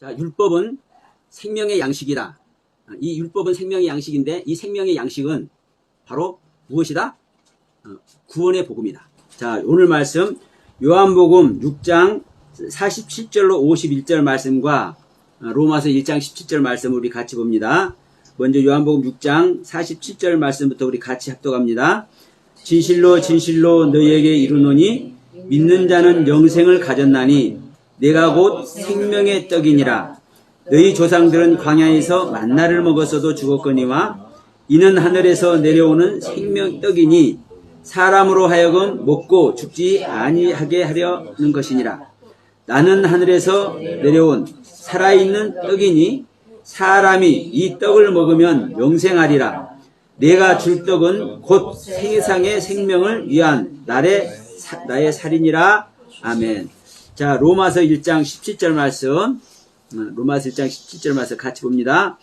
자, 율법은 생명의 양식이다. 이 율법은 생명의 양식인데 이 생명의 양식은 바로 무엇이다? 구원의 복음이다. 자, 오늘 말씀 요한복음 6장 47절로 51절 말씀과 로마서 1장 17절 말씀 우리 같이 봅니다. 먼저 요한복음 6장 47절 말씀부터 우리 같이 합독합니다. 진실로 진실로 너희에게 이르노니 믿는 자는 영생을 가졌나니 내가 곧 생명의 떡이니라. 너희 조상들은 광야에서 만나를 먹었어도 죽었거니와 이는 하늘에서 내려오는 생명 떡이니 사람으로 하여금 먹고 죽지 아니하게 하려는 것이니라. 나는 하늘에서 내려온 살아있는 떡이니 사람이 이 떡을 먹으면 영생하리라. 내가 줄 떡은 곧 세상의 생명을 위한 나의 살이니라. 아멘. 자, 로마서 1장 17절 말씀, 로마서 1장 17절 말씀 같이 봅니다.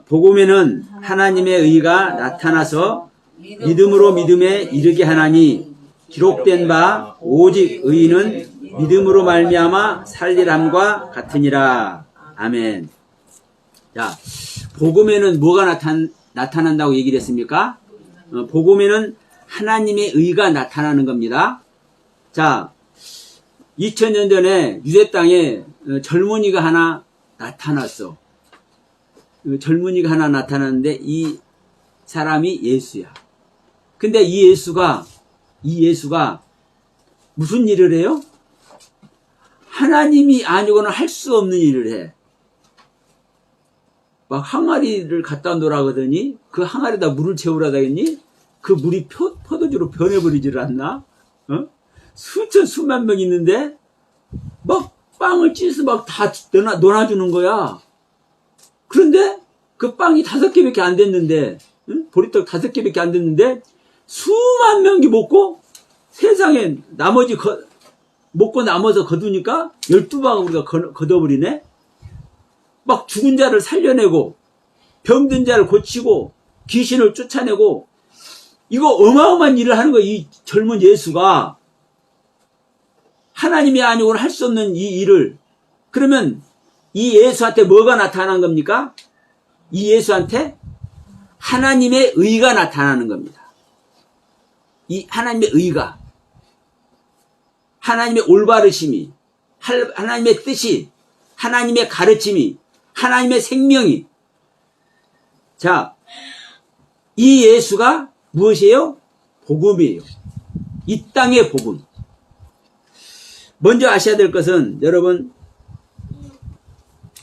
복음에는 하나님의 의가 나타나서 믿음으로 믿음에 이르게 하나니 기록된 바 오직 의인은 믿음으로 말미암아 살리람과 같으니라. 아멘. 자, 복음에는 뭐가 나타난다고 얘기를 했습니까? 복음에는 하나님의 의가 나타나는 겁니다. 자, 2000년 전에 유대 땅에 젊은이가 하나 나타났어. 젊은이가 하나 나타났는데 이 사람이 예수야. 근데 이 예수가 무슨 일을 해요? 하나님이 아니고는 할 수 없는 일을 해. 막 항아리를 갖다 놓으라거더니 그 항아리에다 물을 채우라다 했니? 그 물이 포도주로 변해버리질 않나? 수천 수만 명 있는데 막 빵을 찢어서 막 다 넣어주는 거야. 그런데 그 빵이 5개밖에 안 됐는데, 보리떡 5개밖에 안 됐는데 수만 명이 먹고 세상에 나머지 먹고 남아서 거두니까 12방울 우리가 걷어버리네. 막 죽은 자를 살려내고 병든 자를 고치고 귀신을 쫓아내고 이거 어마어마한 일을 하는 거야. 이 젊은 예수가 하나님이 아니고는 할 수 없는 이 일을. 그러면 이 예수한테 뭐가 나타난 겁니까? 이 예수한테 하나님의 의가 나타나는 겁니다. 이 하나님의 의가, 하나님의 올바르심이, 하나님의 뜻이, 하나님의 가르침이, 하나님의 생명이. 자, 이 예수가 무엇이에요? 복음이에요. 이 땅의 복음. 먼저 아셔야 될 것은, 여러분,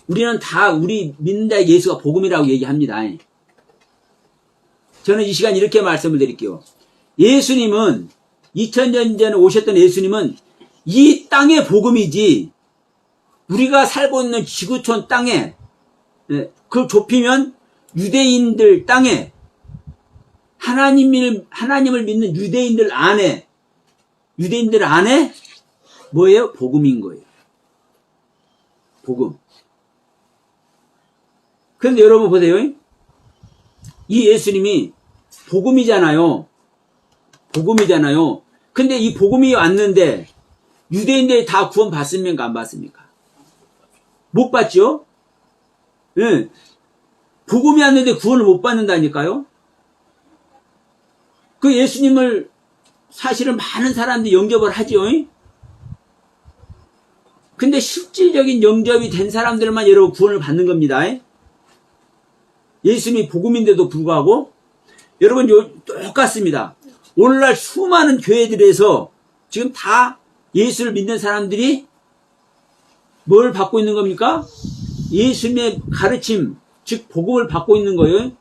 우리는 다 우리 믿는 자의 예수가 복음이라고 얘기합니다. 저는 이 시간 이렇게 말씀을 드릴게요. 예수님은 2000년 전에 오셨던 예수님은 이 땅의 복음이지 우리가 살고 있는 지구촌 땅에, 그걸 좁히면 유대인들 땅에, 하나님을 믿는 유대인들 안에 뭐예요? 복음인 거예요. 복음. 그런데 여러분 보세요. 이 예수님이 복음이잖아요. 근데 이 복음이 왔는데 유대인들이 다 구원 받습니까? 안 받습니까? 못 받죠? 예. 복음이 왔는데 구원을 못 받는다니까요? 그 예수님을 사실은 많은 사람들이 영접을 하죠. 근데 실질적인 영접이 된 사람들만 여러분 구원을 받는 겁니다. 예수님이 복음인데도 불구하고 여러분 똑같습니다. 오늘날 수많은 교회들에서 지금 다 예수를 믿는 사람들이 뭘 받고 있는 겁니까? 예수님의 가르침, 즉 복음을 받고 있는 거예요.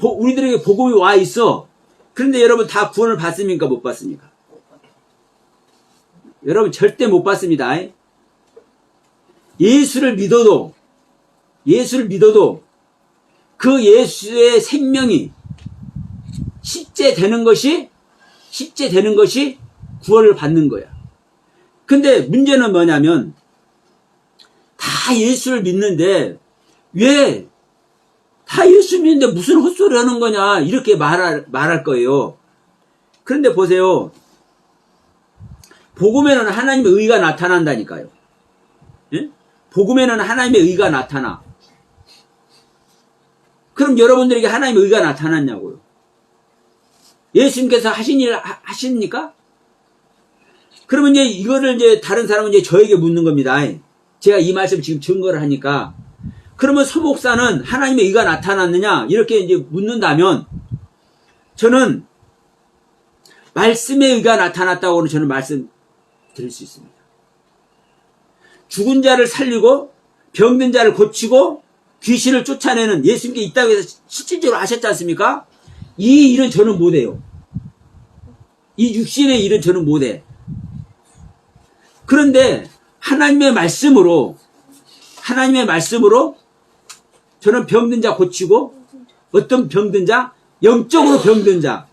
우리들에게 복음이 와 있어. 그런데 여러분 다 구원을 받습니까? 못 받습니까? 여러분 절대 못 받습니다. 예수를 믿어도 그 예수의 생명이 십제되는 것이 구원을 받는 거야. 근데 문제는 뭐냐면 다 예수를 믿는데 왜 다 예수 믿는데 무슨 헛소리 하는 거냐 이렇게 말할 거예요. 그런데 보세요. 복음에는 하나님의 의가 나타난다니까요. 예? 복음에는 하나님의 의가 나타나. 그럼 여러분들에게 하나님의 의가 나타났냐고요. 예수님께서 하신 일 하십니까? 그러면 이제 이거를 이제 다른 사람은 이제 저에게 묻는 겁니다. 제가 이 말씀 지금 증거를 하니까. 그러면 서 목사는 하나님의 의가 나타났느냐? 이렇게 이제 묻는다면 저는 말씀의 의가 나타났다고는 저는 말씀드릴 수 있습니다. 죽은 자를 살리고 병든 자를 고치고 귀신을 쫓아내는 예수님께 이 땅에서 실질적으로 하셨지 않습니까? 이 일은 저는 못해요. 이 육신의 일은 저는 못해. 그런데 하나님의 말씀으로 저는 병든 자 고치고 어떤 병든 자? 영적으로 병든 자.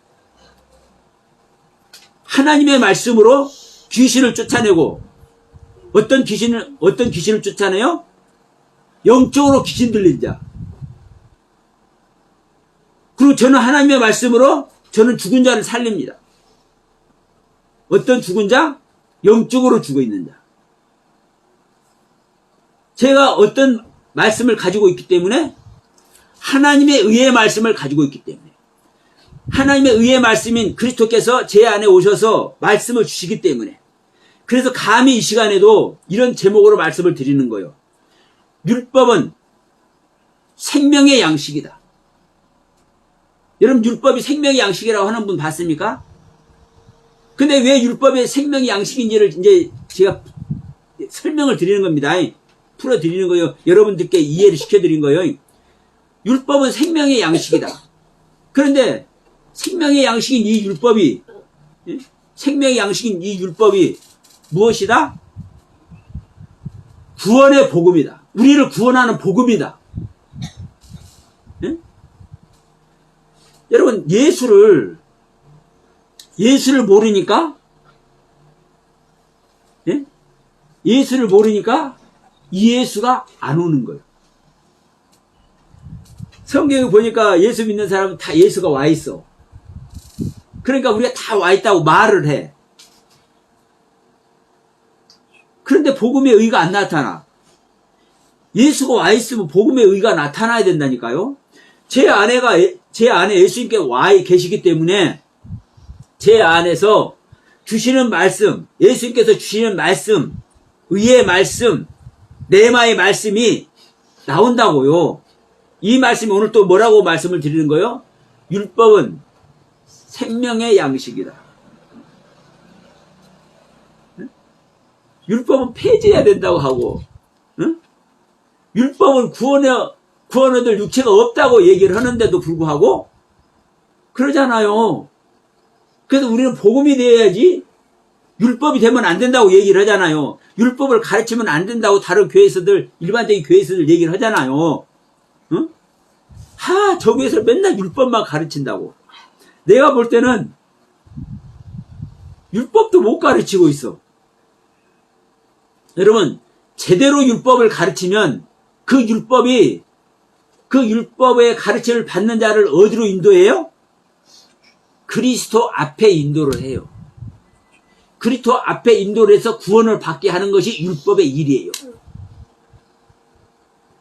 하나님의 말씀으로 귀신을 쫓아내고 어떤 귀신을 쫓아내요? 영적으로 귀신 들린 자. 그리고 저는 하나님의 말씀으로 저는 죽은 자를 살립니다. 어떤 죽은 자? 영적으로 죽어 있는 자. 제가 어떤 말씀을 가지고 있기 때문에 하나님의 의의 말씀을 가지고 있기 때문에 하나님의 의의 말씀인 그리스도께서 제 안에 오셔서 말씀을 주시기 때문에 그래서 감히 이 시간에도 이런 제목으로 말씀을 드리는 거예요. 율법은 생명의 양식이다. 여러분 율법이 생명의 양식이라고 하는 분 봤습니까? 근데 왜 율법의 생명의 양식인지를 이제 제가 설명을 드리는 겁니다. 풀어드리는 거예요. 여러분들께 이해를 시켜드린 거예요. 율법은 생명의 양식이다. 그런데 생명의 양식인 이 율법이 무엇이다? 구원의 복음이다. 우리를 구원하는 복음이다. 여러분 예수를 모르니까 예수를 모르니까 이 예수가 안 오는 거예요. 성경에 보니까 예수 믿는 사람은 다 예수가 와 있어. 그러니까 우리가 다 와 있다고 말을 해. 그런데 복음의 의가 안 나타나. 예수가 와 있으면 복음의 의가 나타나야 된다니까요. 제 안에 예수님께 와 계시기 때문에 제 안에서 주시는 말씀, 예수님께서 주시는 말씀, 의의 말씀, 레마의 말씀이 나온다고요. 이 말씀이 오늘 또 뭐라고 말씀을 드리는 거예요? 율법은 생명의 양식이다. 율법은 폐지해야 된다고 하고, 율법은 구원 얻을 육체가 없다고 얘기를 하는데도 불구하고 그러잖아요. 그래서 우리는 복음이 되어야지 율법이 되면 안 된다고 얘기를 하잖아요. 율법을 가르치면 안 된다고 다른 교회에서들, 일반적인 교회에서들 얘기를 하잖아요. 저 교회에서 맨날 율법만 가르친다고. 내가 볼 때는 율법도 못 가르치고 있어. 여러분, 제대로 율법을 가르치면 그 율법의 가르침을 받는 자를 어디로 인도해요? 그리스도 앞에 인도를 해요. 그리스도 앞에 인도를 해서 구원을 받게 하는 것이 율법의 일이에요.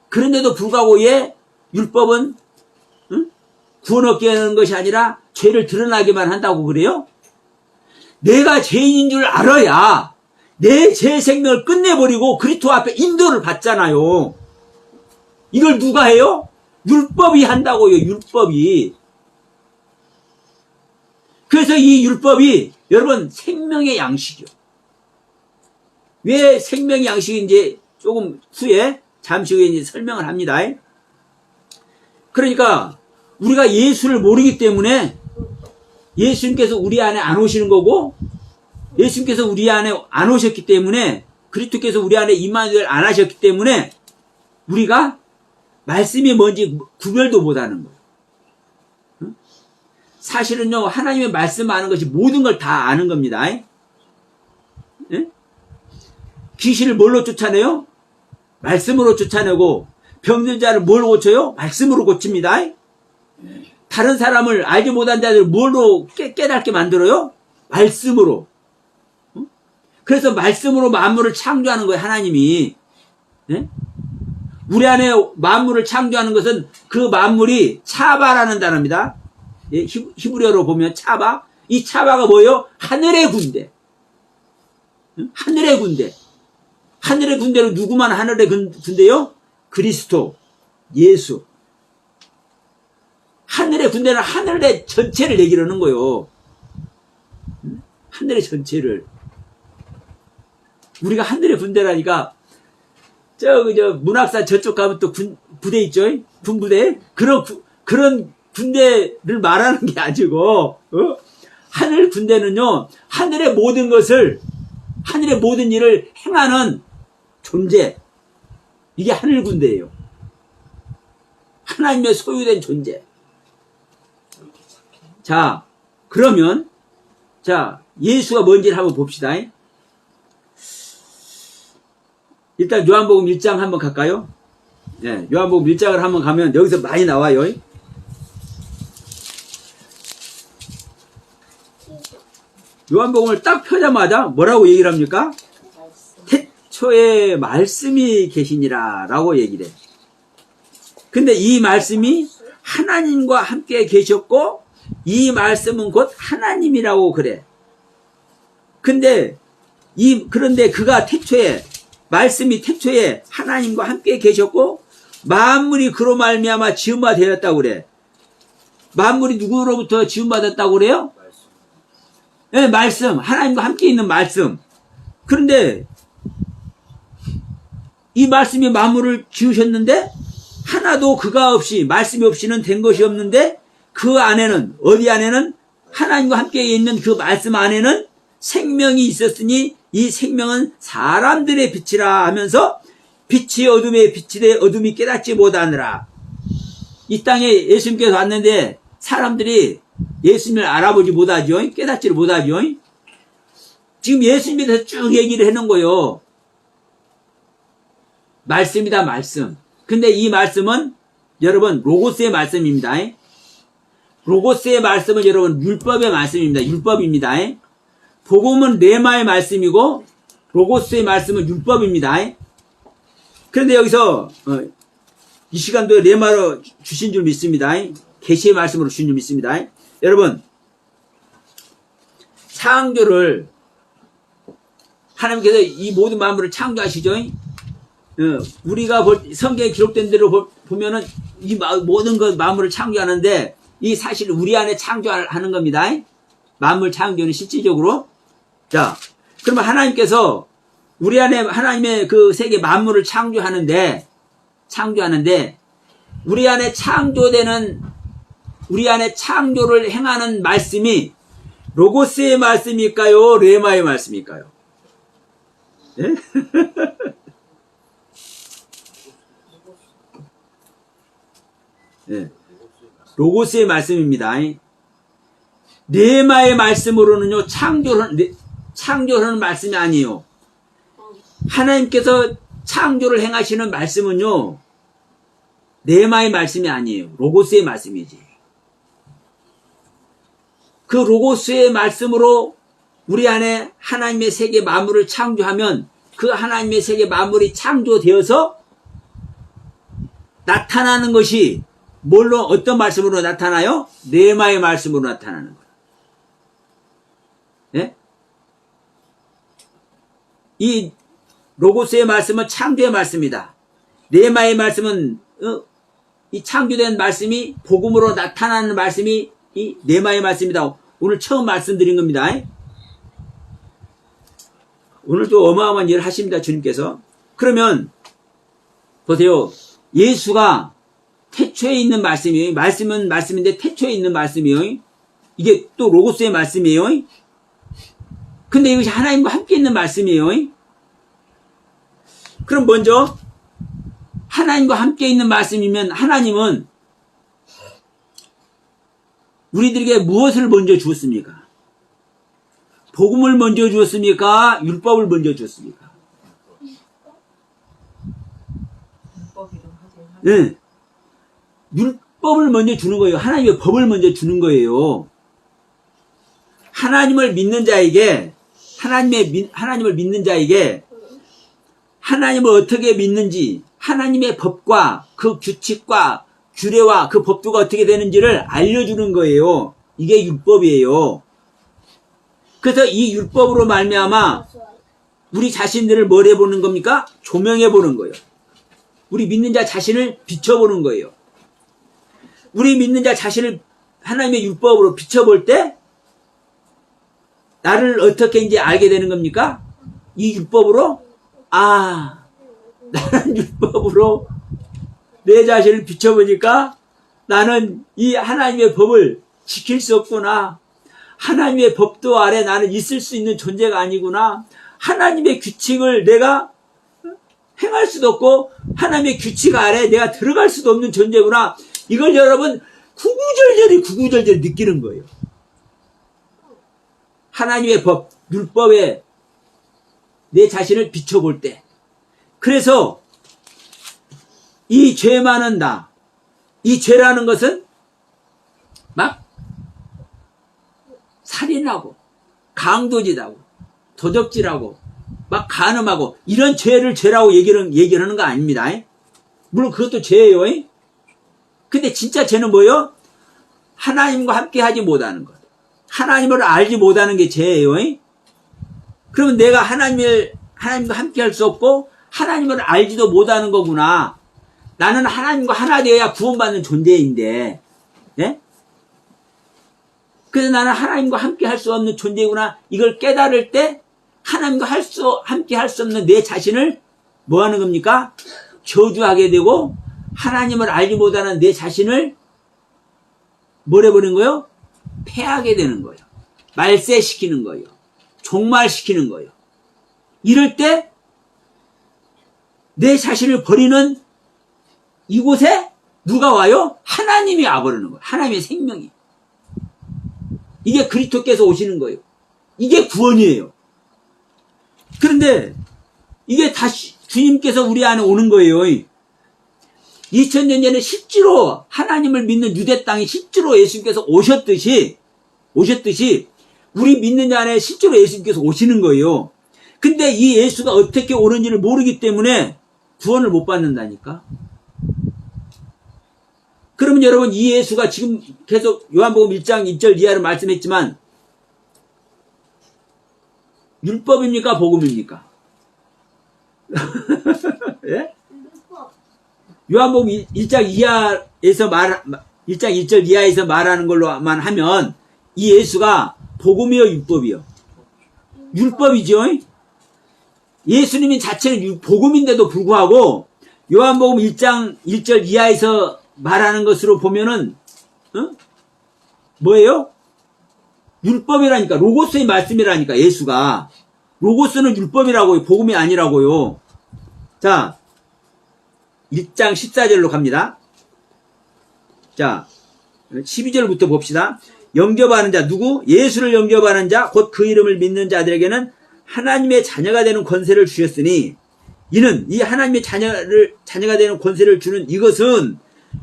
그런데도 불구하고 율법은 구원 얻게 하는 것이 아니라 죄를 드러나기만 한다고 그래요? 내가 죄인인 줄 알아야 내 죄 생명을 끝내버리고 그리스도 앞에 인도를 받잖아요. 이걸 누가 해요? 율법이 한다고요. 율법이. 그래서 이 율법이 여러분 생명의 양식이요. 왜 생명의 양식인지 조금 후에 잠시 후에 이제 설명을 합니다. 그러니까 우리가 예수를 모르기 때문에 예수님께서 우리 안에 안 오시는 거고, 예수님께서 우리 안에 안 오셨기 때문에, 그리스도께서 우리 안에 임마누엘 안 하셨기 때문에 우리가 말씀이 뭔지 구별도 못하는 거예요. 사실은요, 하나님의 말씀 아는 것이 모든 걸 다 아는 겁니다. 귀신을 뭘로 쫓아내요? 말씀으로 쫓아내고, 병든 자를 뭘로 고쳐요? 말씀으로 고칩니다. 다른 사람을 알지 못한 자들을 뭘로 깨닫게 만들어요? 말씀으로. 그래서 말씀으로 만물을 창조하는 거예요, 하나님이. 예? 우리 안에 만물을 창조하는 것은 그 만물이 차바라는 단어입니다. 예? 히브리어로 보면 차바. 이 차바가 뭐예요? 하늘의 군대. 하늘의 군대. 하늘의 군대로 누구만 하늘의 군대요? 그리스도, 예수. 하늘의 군대는 하늘의 전체를 얘기하는 거예요. 하늘의 전체를. 우리가 하늘의 군대라니까, 저 문학사 저쪽 가면 또 부대 있죠? 군부대? 그런 군대를 말하는 게 아니고, 하늘 군대는요, 하늘의 모든 것을, 하늘의 모든 일을 행하는 존재. 이게 하늘 군대예요. 하나님의 소유된 존재. 자, 그러면, 자, 예수가 뭔지를 한번 봅시다. 일단 요한복음 1장 한번 갈까요? 네, 요한복음 1장을 한번 가면 여기서 많이 나와요. 요한복음을 딱 펴자마자 뭐라고 얘기를 합니까? 태초에 말씀이 계시니라 라고 얘기를 해. 근데 이 말씀이 하나님과 함께 계셨고 이 말씀은 곧 하나님이라고 그래. 그런데 그가 태초에 말씀이 태초에 하나님과 함께 계셨고 만물이 그로 말미암아 지음바 되었다고 그래. 만물이 누구로부터 지음받았다고 그래요? 네, 말씀. 하나님과 함께 있는 말씀. 그런데 이 말씀이 만물을 지으셨는데 하나도 그가 없이 말씀이 없이는 된 것이 없는데 그 안에는 어디 안에는 하나님과 함께 있는 그 말씀 안에는 생명이 있었으니 이 생명은 사람들의 빛이라 하면서 빛이 어둠에 빛이되 어둠이 깨닫지 못하느라. 이 땅에 예수님께서 왔는데 사람들이 예수님을 알아보지 못하죠. 깨닫지를 못하죠. 지금 예수님에 대해서 쭉 얘기를 해놓은 거예요. 말씀이다, 말씀. 근데 이 말씀은 여러분 로고스의 말씀입니다. 로고스의 말씀은 여러분 율법의 말씀입니다. 율법입니다. 복음은 레마의 말씀이고 로고스의 말씀은 율법입니다. 그런데 여기서 이 시간도 레마로 주신 줄 믿습니다. 계시의 말씀으로 주신 줄 믿습니다. 여러분 창조를 하나님께서 이 모든 만물을 창조하시죠. 우리가 성경에 기록된 대로 보면은 이 모든 것 만물을 창조하는데 이 사실 우리 안에 창조하는 겁니다. 만물 창조는 실질적으로. 자, 그러면 하나님께서 우리 안에 하나님의 그 세계 만물을 창조하는데 우리 안에 창조를 행하는 말씀이 로고스의 말씀일까요? 레마의 말씀일까요? 예? 예. 로고스의 말씀입니다. 레마의 말씀으로는요, 창조하는 말씀이 아니에요. 하나님께서 창조를 행하시는 말씀은요, 레마의 말씀이 아니에요. 로고스의 말씀이지. 그 로고스의 말씀으로 우리 안에 하나님의 세계 만물을 창조하면 그 하나님의 세계 만물이 창조되어서 나타나는 것이 뭘로 어떤 말씀으로 나타나요? 레마의 말씀으로 나타나는 거예요. 예? 이 로고스의 말씀은 창조의 말씀이다. 레마의 말씀은 이 창조된 말씀이 복음으로 나타나는 말씀이 이 레마의 말씀이다. 오늘 처음 말씀드린 겁니다. 오늘 또 어마어마한 일을 하십니다. 주님께서. 그러면 보세요. 예수가 태초에 있는 말씀이에요. 말씀은 말씀인데 태초에 있는 말씀이에요. 이게 또 로고스의 말씀이에요. 근데 이것이 하나님과 함께 있는 말씀이에요. 그럼 먼저 하나님과 함께 있는 말씀이면 하나님은 우리들에게 무엇을 먼저 주었습니까? 복음을 먼저 주었습니까? 율법을 먼저 주었습니까? 네. 율법을 먼저 주는 거예요. 하나님의 법을 먼저 주는 거예요. 하나님을 믿는 자에게 하나님을 어떻게 믿는지, 하나님의 법과 그 규칙과 규례와 그 법도가 어떻게 되는지를 알려주는 거예요. 이게 율법이에요. 그래서 이 율법으로 말미암아 우리 자신들을 뭘 해보는 겁니까? 조명해 보는 거예요. 우리 믿는 자 자신을 비춰보는 거예요. 우리 믿는 자 자신을 하나님의 율법으로 비춰볼 때 나를 어떻게 이제 알게 되는 겁니까? 이 율법으로 나는 율법으로 내 자신을 비춰보니까 나는 이 하나님의 법을 지킬 수 없구나. 하나님의 법도 아래 나는 있을 수 있는 존재가 아니구나. 하나님의 규칙을 내가 행할 수도 없고 하나님의 규칙 아래 내가 들어갈 수도 없는 존재구나. 이걸 여러분 구구절절히 느끼는 거예요. 하나님의 법, 율법에 내 자신을 비춰볼 때. 그래서 이 죄 많은 나, 이 죄라는 것은 막 살인하고 강도질하고 도적질하고 막 간음하고 이런 죄를 죄라고 얘기를 하는 거 아닙니다. 물론 그것도 죄예요. 근데 진짜 죄는 뭐예요? 하나님과 함께 하지 못하는 것. 하나님을 알지 못하는 게 죄예요. 그러면 내가 하나님과 함께 할 수 없고 하나님을 알지도 못하는 거구나. 나는 하나님과 하나 되어야 구원받는 존재인데, 네? 그래서 나는 하나님과 함께 할 수 없는 존재구나. 이걸 깨달을 때 하나님과 함께 할 수 없는 내 자신을 뭐 하는 겁니까? 저주하게 되고 하나님을 알지 못하는 내 자신을 뭘 해버리는 거예요? 패하게 되는 거예요. 말세시키는 거예요. 종말시키는 거예요. 이럴 때 내 자신을 버리는 이곳에 누가 와요? 하나님이 와버리는 거예요. 하나님의 생명이. 이게 그리스도께서 오시는 거예요. 이게 구원이에요. 그런데 이게 다시 주님께서 우리 안에 오는 거예요. 2000년 전에 실제로 하나님을 믿는 유대 땅에 실제로 예수님께서 오셨듯이 우리 믿는 자 안에 실제로 예수님께서 오시는 거예요. 근데 이 예수가 어떻게 오는지를 모르기 때문에 구원을 못 받는다니까. 그러면 여러분 이 예수가 지금 계속 요한복음 1장 1절 이하로 말씀했지만 율법입니까? 복음입니까? 예? 요한복음 1장 1절 이하에서 말하는 걸로만 하면 이 예수가 복음이요 율법이요? 율법이죠. 예수님이 자체는 복음인데도 불구하고 요한복음 1장 1절 이하에서 말하는 것으로 보면은 뭐예요? 율법이라니까. 로고스의 말씀이라니까. 예수가 로고스는 율법이라고요. 복음이 아니라고요. 자 1장 14절로 갑니다. 자 12절부터 봅시다. 영접하는 자 누구? 예수를 영접하는 자 곧 그 이름을 믿는 자들에게는 하나님의 자녀가 되는 권세를 주셨으니 이는 이 하나님의 자녀가 되는 권세를 주는 이것은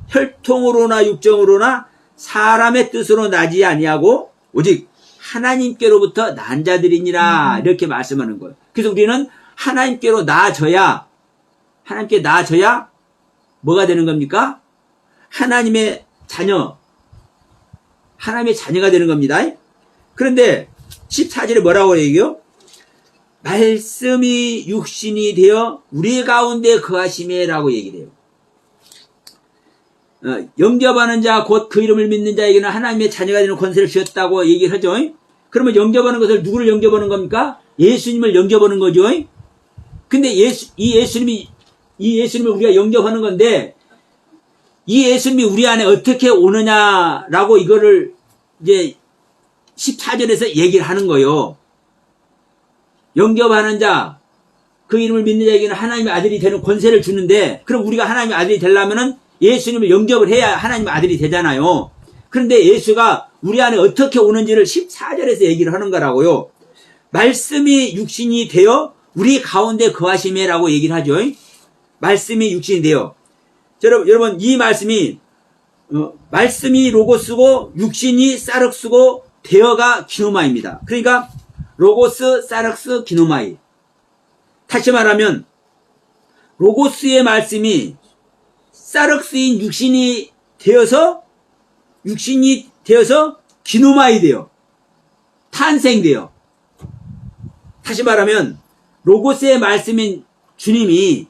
혈통으로나 육정으로나 사람의 뜻으로 나지 아니하고 오직 하나님께로부터 난 자들이니라 이렇게 말씀하는 거예요. 그래서 우리는 하나님께로 나아져야 뭐가 되는 겁니까? 하나님의 자녀가 되는 겁니다. 그런데 14절에 뭐라고 얘기해요? 말씀이 육신이 되어 우리 가운데 거하심에 라고 얘기를 해요. 영접하는 자 곧 그 이름을 믿는 자에게는 하나님의 자녀가 되는 권세를 주셨다고 얘기를 하죠. 그러면 영접하는 것을 누구를 영접하는 겁니까? 예수님을 영접하는 거죠. 근데 이 예수님을 우리가 영접하는 건데 이 예수님이 우리 안에 어떻게 오느냐라고 이거를 이제 14절에서 얘기를 하는 거예요. 영접하는 자, 그 이름을 믿는 자에게는 하나님의 아들이 되는 권세를 주는데 그럼 우리가 하나님의 아들이 되려면은 예수님을 영접을 해야 하나님의 아들이 되잖아요. 그런데 예수가 우리 안에 어떻게 오는지를 14절에서 얘기를 하는 거라고요. 말씀이 육신이 되어 우리 가운데 거하심에라고 얘기를 하죠. 말씀이 육신이 되어. 여러분 이 말씀이 말씀이 로고스고 육신이 사륵스고 되어가 기노마입니다. 그러니까 로고스, 사륵스, 기노마이. 다시 말하면 로고스의 말씀이 사륵스인 육신이 되어서 기노마이 돼요. 탄생돼요. 다시 말하면 로고스의 말씀인 주님이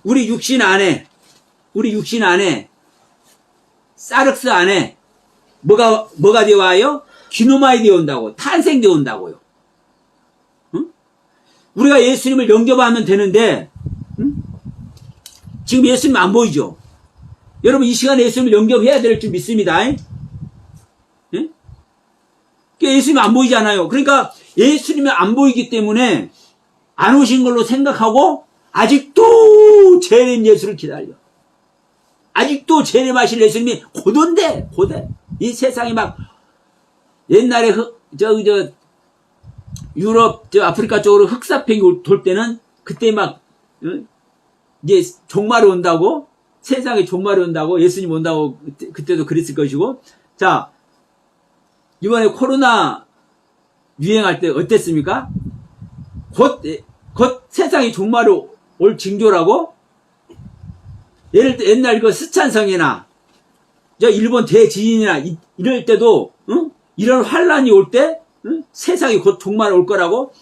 우리 육신 안에 사륵스 안에 뭐가 되어 와요? 기노마이 되어 온다고, 탄생되어 온다고요. 응? 우리가 예수님을 영접하면 되는데, 응? 지금 예수님 안 보이죠? 여러분 이 시간에 예수님을 영접해야 될 줄 믿습니다. 응? 예수님이 안 보이잖아요. 그러니까 예수님이 안 보이기 때문에 안 오신 걸로 생각하고 아직도 재림 예수를 기다려. 아직도 재림하실 예수님이 고도인데, 고대. 이 세상이 막 옛날에 유럽, 아프리카 쪽으로 흑사병이 돌 때는 그때 막 이제 종말이 온다고, 세상에 종말이 온다고, 예수님 온다고 그때도 그랬을 것이고. 자, 이번에 코로나 유행할 때 어땠습니까? 곧 세상이 종말이 올 징조라고. 예를 들어 옛날 그 스촨성이나 일본 대지진이나 이럴 때도 이런 환란이 올 때 세상이 곧 종말 올 거라고,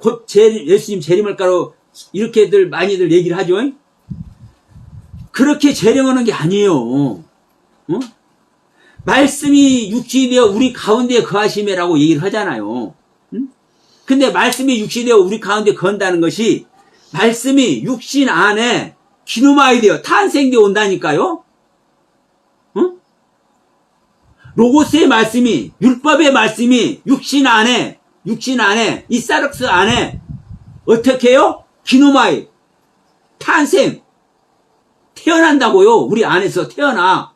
곧 예수님 재림할 거라고 이렇게들 많이들 얘기를 하죠. 그렇게 재림하는 게 아니에요. 말씀이 육신이 되어 우리 가운데 거하심이라고 얘기를 하잖아요. 근데 말씀이 육신이 되어 우리 가운데 거한다는 것이 말씀이 육신 안에 기노마이 되어 탄생되어 온다니까요. 로고스의 말씀이, 율법의 말씀이 육신 안에 이 사륵스 안에 어떻게 해요? 기노마이, 탄생, 태어난다고요. 우리 안에서 태어나.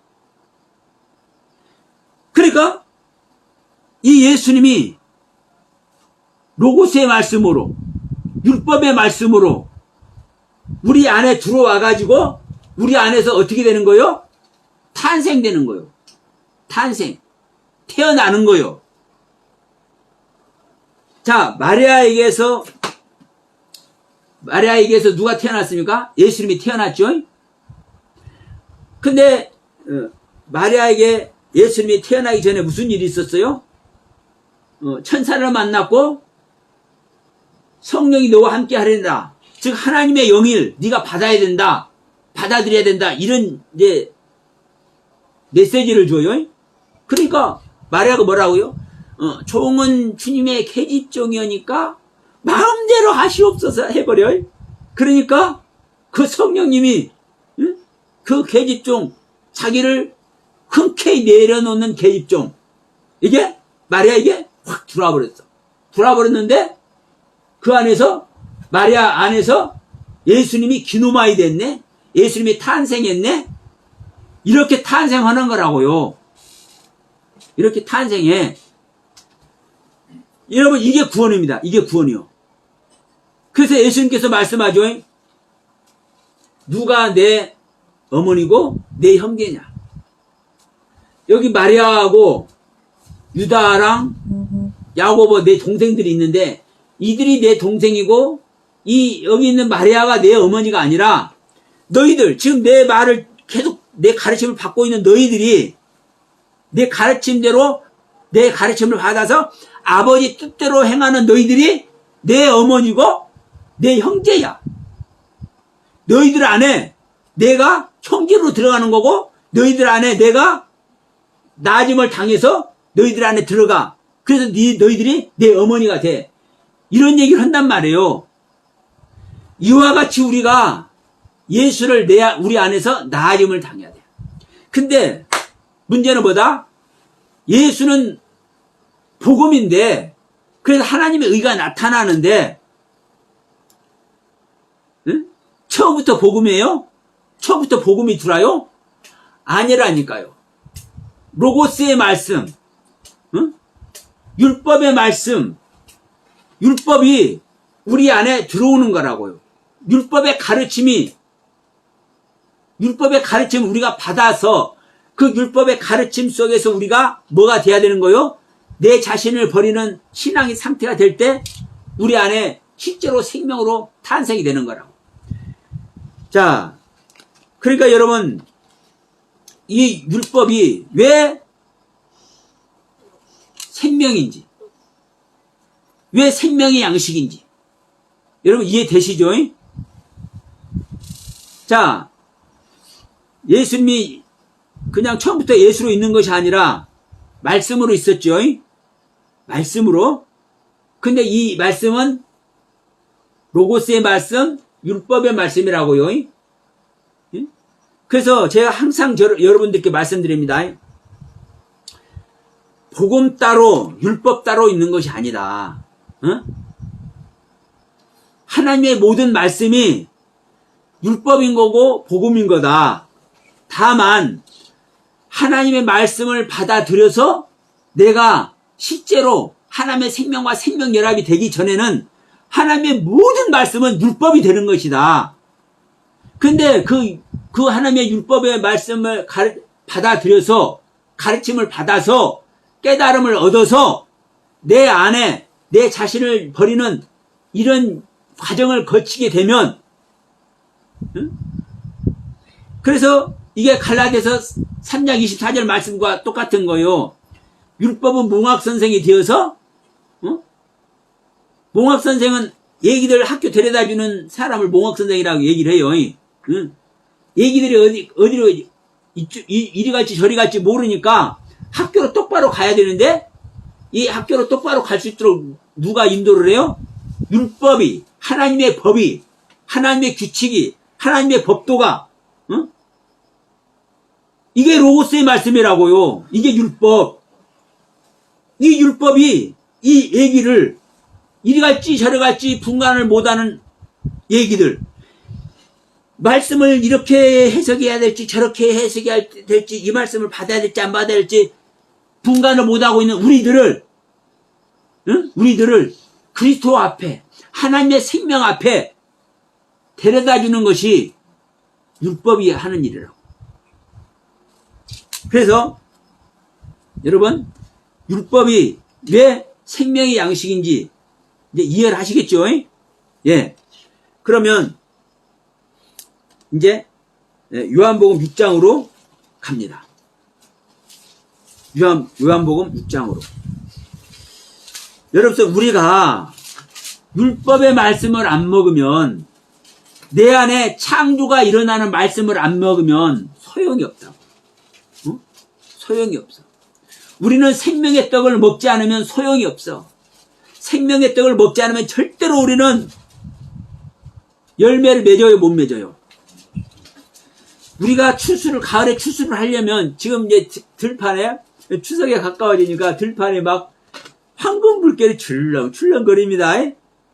그러니까 이 예수님이 로고스의 말씀으로, 율법의 말씀으로 우리 안에 들어와 가지고 우리 안에서 어떻게 되는 거예요? 탄생되는 거예요. 탄생, 태어나는 거예요. 자, 마리아에게서 누가 태어났습니까? 예수님이 태어났죠. 근데 마리아에게 예수님이 태어나기 전에 무슨 일이 있었어요? 천사를 만났고 성령이 너와 함께 하리라. 즉 하나님의 영일 네가 받아야 된다, 받아들여야 된다, 이런 이제 메시지를 줘요. 그러니까 마리아가 뭐라고요? 종은 주님의 계집종이니까 마음대로 하시옵소서 해버려요. 그러니까 그 성령님이 그 계집종, 자기를 흔쾌히 내려놓는 계집종, 이게 마리아에게 확 들어와 버렸어. 들어와 버렸는데 그 안에서, 마리아 안에서 예수님이 기노마이 됐네. 예수님이 탄생했네. 이렇게 탄생하는 거라고요. 이렇게 탄생해. 여러분, 이게 구원입니다. 이게 구원이요. 그래서 예수님께서 말씀하죠. 누가 내 어머니고 내 형제냐. 여기 마리아하고 유다랑 야고보 내 동생들이 있는데, 이들이 내 동생이고 여기 있는 마리아가 내 어머니가 아니라 너희들, 지금 내 말을 계속 내 가르침을 받고 있는 너희들이 내 가르침대로, 내 가르침을 받아서 아버지 뜻대로 행하는 너희들이 내 어머니고 내 형제야. 너희들 안에 내가 형제로 들어가는 거고, 너희들 안에 내가 나아짐을 당해서 너희들 안에 들어가. 그래서 너희들이 내 어머니가 돼. 이런 얘기를 한단 말이에요. 이와 같이 우리가 예수를 우리 안에서 나아짐을 당해야 돼. 근데 문제는 뭐다? 예수는 복음인데, 그래서 하나님의 의가 나타나는데, 응? 처음부터 복음이에요? 처음부터 복음이 들어요? 아니라니까요. 로고스의 말씀, 응? 율법의 말씀, 율법이 우리 안에 들어오는 거라고요. 율법의 가르침을 우리가 받아서 그 율법의 가르침 속에서 우리가 뭐가 돼야 되는 거요? 내 자신을 버리는 신앙의 상태가 될 때 우리 안에 실제로 생명으로 탄생이 되는 거라고. 자, 그러니까 여러분, 이 율법이 왜 생명인지, 왜 생명의 양식인지, 여러분 이해되시죠? 자, 예수님이 그냥 처음부터 예수로 있는 것이 아니라 말씀으로 있었죠. 말씀으로. 근데 이 말씀은 로고스의 말씀, 율법의 말씀이라고요. 그래서 제가 항상 여러분들께 말씀드립니다. 복음 따로 율법 따로 있는 것이 아니다. 하나님의 모든 말씀이 율법인 거고 복음인 거다. 다만 하나님의 말씀을 받아들여서 내가 실제로 하나님의 생명과 생명연합이 되기 전에는 하나님의 모든 말씀은 율법이 되는 것이다. 근데 그 하나님의 율법의 말씀을 받아들여서 가르침을 받아서 깨달음을 얻어서 내 안에 내 자신을 버리는 이런 과정을 거치게 되면, 그래서 이게 갈라디아서 3장 24절 말씀과 똑같은 거요. 율법은 몽학선생이 되어서, 몽학선생은 얘기들 학교 데려다주는 사람을 몽학선생이라고 얘기를 해요. 얘기들이 어디로 이리 갈지 저리 갈지 모르니까 학교로 똑바로 가야 되는데, 이 학교로 똑바로 갈 수 있도록 누가 인도를 해요? 율법이, 하나님의 법이, 하나님의 규칙이, 하나님의 법도가, 이게 로고스의 말씀이라고요. 이게 율법. 이 율법이 이 얘기를 이리 갈지 저리 갈지 분간을 못하는 얘기들, 말씀을 이렇게 해석해야 될지 저렇게 해석해야 될지, 이 말씀을 받아야 될지 안 받아야 될지 분간을 못하고 있는 우리들을 그리스도 앞에, 하나님의 생명 앞에 데려다 주는 것이 율법이 하는 일이라고. 그래서 여러분, 율법이 왜 생명의 양식인지 이제 이해를 하시겠죠? 예. 그러면 이제 요한복음 6장으로 갑니다. 요한복음 6장으로. 여러분, 우리가 율법의 말씀을 안 먹으면, 내 안에 창조가 일어나는 말씀을 안 먹으면 소용이 없다고. 소용이 없어. 우리는 생명의 떡을 먹지 않으면 소용이 없어. 생명의 떡을 먹지 않으면 절대로 우리는 열매를 맺어요, 못 맺어요. 우리가 가을에 추수를 하려면, 지금 이제 들판에, 추석에 가까워지니까 들판에 막 황금 물결이 출렁거립니다.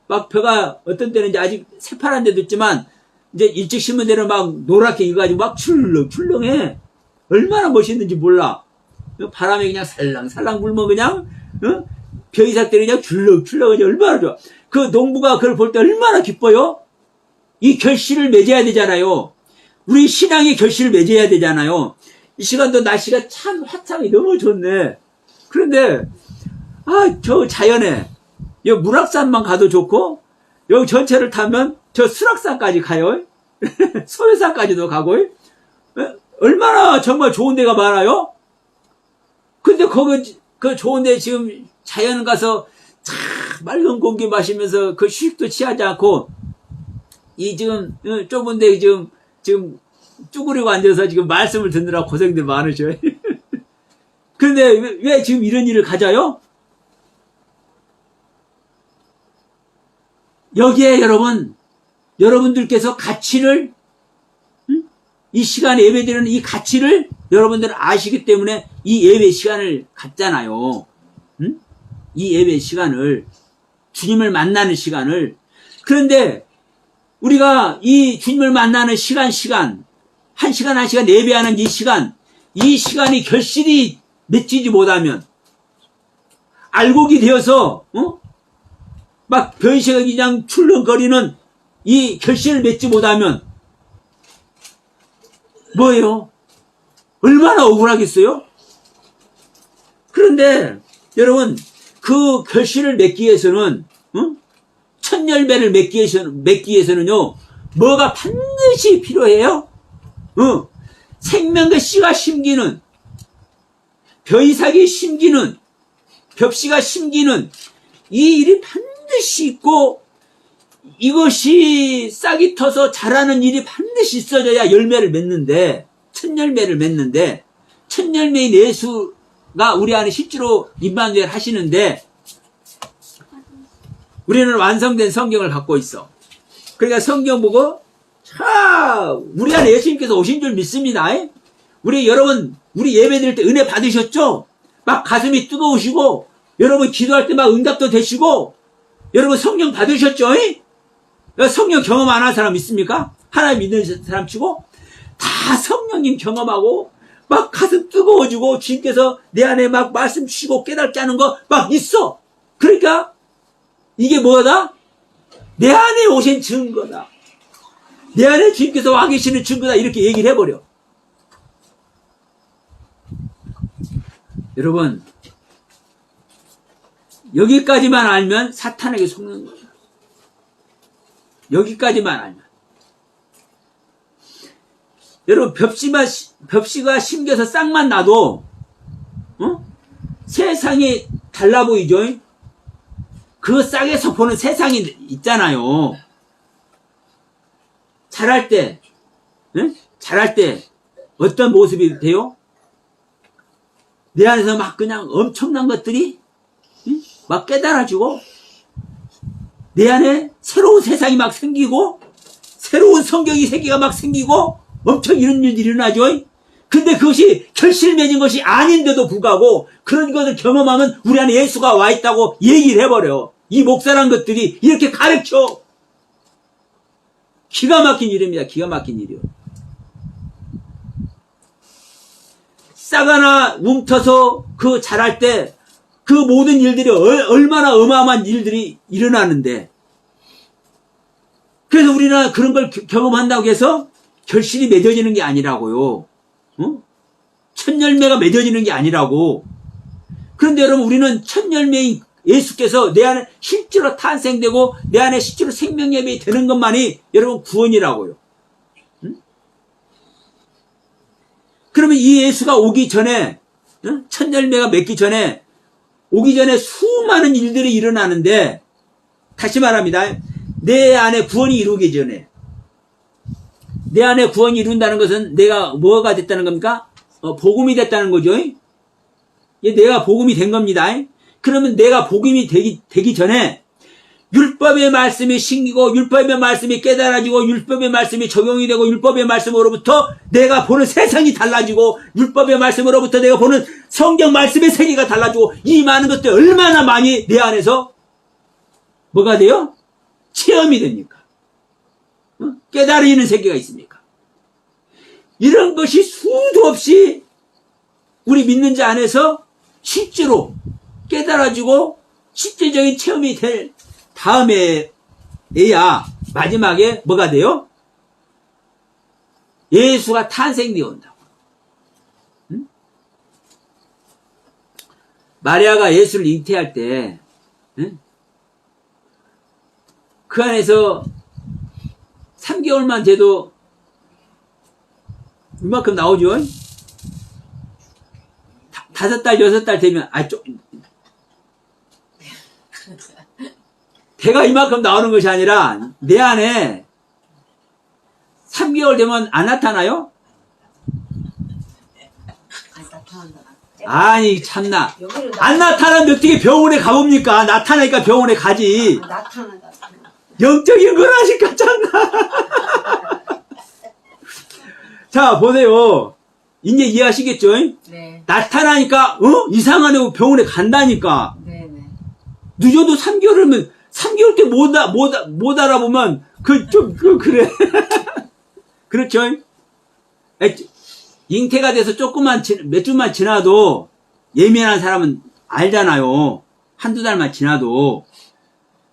막 벼가 어떤 때는 이제 아직 새파란 데도 있지만, 이제 일찍 심은 데는 막 노랗게 익어가지고 막 출렁출렁해. 얼마나 멋있는지 몰라. 바람에 그냥 살랑살랑 불면 그냥, 벼이삭 때는 그냥 출렁출렁하지. 얼마나 좋아. 그 농부가 그걸 볼 때 얼마나 기뻐요? 이 결실을 맺어야 되잖아요. 우리 신앙의 결실을 맺어야 되잖아요. 이 시간도 날씨가 참 화창이 너무 좋네. 그런데, 저 자연에, 여기 문학산만 가도 좋고, 여기 전체를 타면 저 수락산까지 가요. 소회산까지도 가고, 얼마나 정말 좋은 데가 많아요? 근데 그 좋은 데 지금 자연 가서 참 맑은 공기 마시면서 그 휴식도 취하지 않고, 이 지금 좁은 데 지금 쭈그리고 앉아서 지금 말씀을 듣느라 고생들 많으셔. 그런데 왜 지금 이런 일을 가져요? 여기에 여러분들께서 가치를, 이 시간에 예배드리는 이 가치를 여러분들은 아시기 때문에 이 예배 시간을 갖잖아요. 이 예배 시간을, 주님을 만나는 시간을. 그런데 우리가 이 주님을 만나는 시간, 한 시간 예배하는 이 시간이 결실이 맺히지 못하면, 알곡이 되어서, 막 변시가 그냥 출렁거리는 이 결실을 맺지 못하면, 뭐예요? 얼마나 억울하겠어요? 그런데, 여러분, 그 결실을 맺기 위해서는, 첫 열매를 맺기 위해서는요, 뭐가 반드시 필요해요? 생명의 씨가 심기는, 벼이삭이 심기는, 벽씨가 심기는 이 일이 반드시 있고, 이것이 싹이 터서 자라는 일이 반드시 있어져야 열매를 맺는데, 첫 열매를 맺는데, 첫 열매인 예수가 우리 안에 실제로 임마누엘 하시는데, 우리는 완성된 성경을 갖고 있어. 그러니까 성경 보고, 우리 안에 예수님께서 오신 줄 믿습니다. 우리 여러분, 우리 예배 드릴 때 은혜 받으셨죠? 막 가슴이 뜨거우시고, 여러분 기도할 때 막 응답도 되시고, 여러분 성령 받으셨죠? 성령 경험 안 한 사람 있습니까? 하나님 믿는 사람 치고, 다 성령님 경험하고, 막 가슴 뜨거워지고, 주님께서 내 안에 막 말씀 주시고 깨닫게 하는 거 막 있어. 그러니까, 이게 뭐다? 내 안에 오신 증거다. 내 안에 주님께서 와 계시는 증거다. 이렇게 얘기를 해버려. 여러분, 여기까지만 알면 사탄에게 속는 거예요. 여기까지만 알면. 여러분, 벽씨가 심겨서 싹만 나도, 세상이 달라 보이죠? 그 싹에서 보는 세상이 있잖아요. 자랄 때 어떤 모습이 돼요? 내 안에서 막 그냥 엄청난 것들이 막 깨달아지고, 내 안에 새로운 세상이 막 생기고, 새로운 성경이 세계가 막 생기고, 엄청 이런 일이 일어나죠? 근데 그것이 결실 맺은 것이 아닌데도 불구하고, 그런 것을 경험하면 우리 안에 예수가 와 있다고 얘기를 해버려. 이 목사란 것들이 이렇게 가르쳐. 기가 막힌 일입니다. 기가 막힌 일이요. 싹 하나 움터서 그 자랄 때 그 모든 일들이 얼마나 어마어마한 일들이 일어나는데, 그래서 우리는 그런 걸 경험한다고 해서 결실이 맺어지는 게 아니라고요. 첫 열매가 맺어지는 게 아니라고. 그런데 여러분, 우리는 첫 열매인 예수께서 내 안에 실제로 탄생되고 내 안에 실제로 생명예배가 되는 것만이 여러분 구원이라고요. 그러면 이 예수가 오기 전에, 첫 열매가 맺기 전에, 오기 전에 수많은 일들이 일어나는데, 다시 말합니다. 내 안에 구원이 이루기 전에, 내 안에 구원이 이룬다는 것은 내가 뭐가 됐다는 겁니까? 복음이 됐다는 거죠. 내가 복음이 된 겁니다. 그러면 내가 복음이 되기 전에 율법의 말씀이 심기고, 율법의 말씀이 깨달아지고, 율법의 말씀이 적용이 되고, 율법의 말씀으로부터 내가 보는 세상이 달라지고, 율법의 말씀으로부터 내가 보는 성경 말씀의 세계가 달라지고, 이 많은 것들 얼마나 많이 내 안에서 뭐가 돼요? 체험이 됩니까? 깨달아지는 세계가 있습니까? 이런 것이 수도 없이 우리 믿는 자 안에서 실제로 깨달아지고 실제적인 체험이 될 다음에야 마지막에 뭐가 돼요? 예수가 탄생되어 온다고. 마리아가 예수를 잉태할 때, 그 안에서 3개월만 돼도 이만큼 나오죠? 5달, 6달 되면, 대가 이만큼 나오는 것이 아니라, 내 안에 3개월 되면 안 나타나요? 아니, 참나. 안 나타나면 어떻게 병원에 가봅니까? 나타나니까 병원에 가지. 나타나. 영적인 걸 하실까, 참나. 자, 보세요. 이제 이해하시겠죠? 네. 나타나니까, 이상하다고 병원에 간다니까. 네네. 늦어도 3개월이면, 3개월 때 못 알아보면, 그래. 그렇죠? 잉태가 돼서 몇 주만 지나도, 예민한 사람은 알잖아요. 한두 달만 지나도.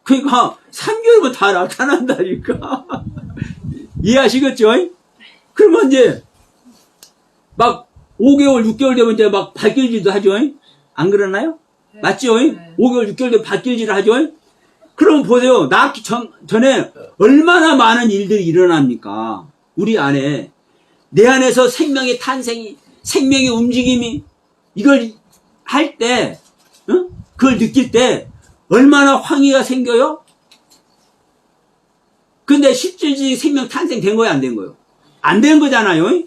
그러니까, 3개월이면 다 나타난다니까. 이해하시겠죠? 그러면 이제, 막 5개월, 6개월 되면 이제 막 발길질도 하죠. 안 그러나요? 네. 맞죠? 네. 5개월, 6개월 되면 발길질을 하죠. 그럼 보세요. 낳기 전에 얼마나 많은 일들이 일어납니까? 우리 안에. 내 안에서 생명의 탄생이, 생명의 움직임이, 이걸 할 때, 그걸 느낄 때, 얼마나 황의가 생겨요? 근데 실질적인 생명 탄생된 거야, 안 된 거요? 안 된 거잖아요?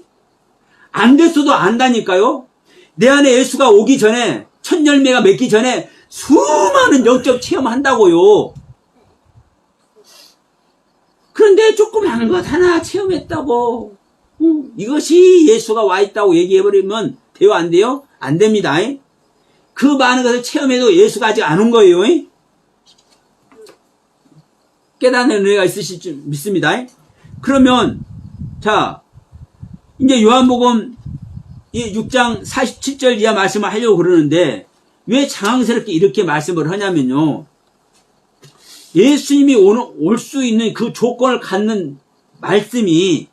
안 됐어도 안다니까요? 내 안에 예수가 오기 전에, 첫 열매가 맺기 전에, 수많은 영적 체험한다고요. 그런데 조그만 것 하나 체험했다고 이것이 예수가 와 있다고 얘기해버리면 돼요, 안 돼요? 안 됩니다. 그 많은 것을 체험해도 예수가 아직 안 온 거예요. 깨닫는 은혜가 있으실 줄 믿습니다. 그러면 자 이제 요한복음 6장 47절 이하 말씀을 하려고 그러는데 왜 장황스럽게 이렇게 말씀을 하냐면요. 예수님이 올 수 있는 그 조건을 갖는 말씀이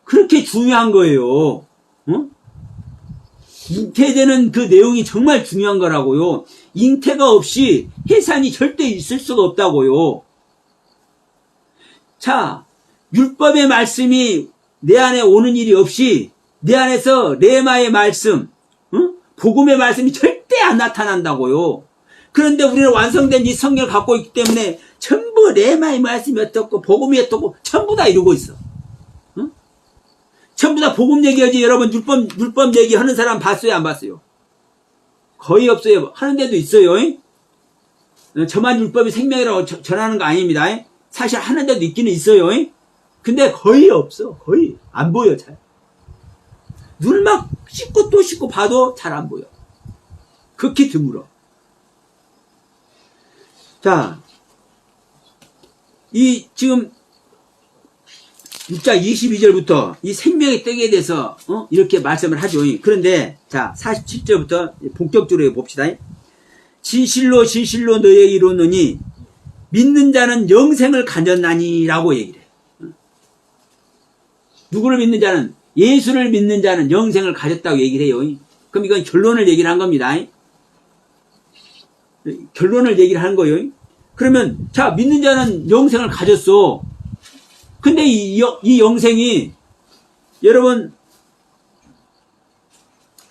그렇게 중요한 거예요. 잉태되는 그 내용이 정말 중요한 거라고요. 잉태가 없이 해산이 절대 있을 수가 없다고요. 자, 율법의 말씀이 내 안에 오는 일이 없이 내 안에서 레마의 말씀, 복음의 말씀이 절대 안 나타난다고요. 그런데 우리는 완성된 이 성경을 갖고 있기 때문에 전부 레마의 말씀이 어떻고 복음이 어떻고 전부 다 이루고 있어. 전부 다 복음 얘기하지. 여러분 율법 얘기하는 사람 봤어요, 안 봤어요? 거의 없어요. 하는 데도 있어요. 저만 율법이 생명이라고 전하는 거 아닙니다. 사실 하는 데도 있기는 있어요. 근데 거의 없어. 거의 안 보여. 잘. 눈을 막 씻고 또 씻고 봐도 잘 안 보여. 극히 드물어. 자, 이 지금 6장 22절부터 이 생명의 떡에 대해서 이렇게 말씀을 하죠. 그런데 자 47절부터 본격적으로 봅시다. 진실로 진실로 너희에게 이르노니 믿는 자는 영생을 가졌나니 라고 얘기를 해. 누구를 믿는 자는 예수를 믿는 자는 영생을 가졌다고 얘기를 해요. 그럼 이건 결론을 얘기를 한 겁니다. 결론을 얘기를 하는 거예요. 그러면 자 믿는 자는 영생을 가졌어. 근데 이 영생이 여러분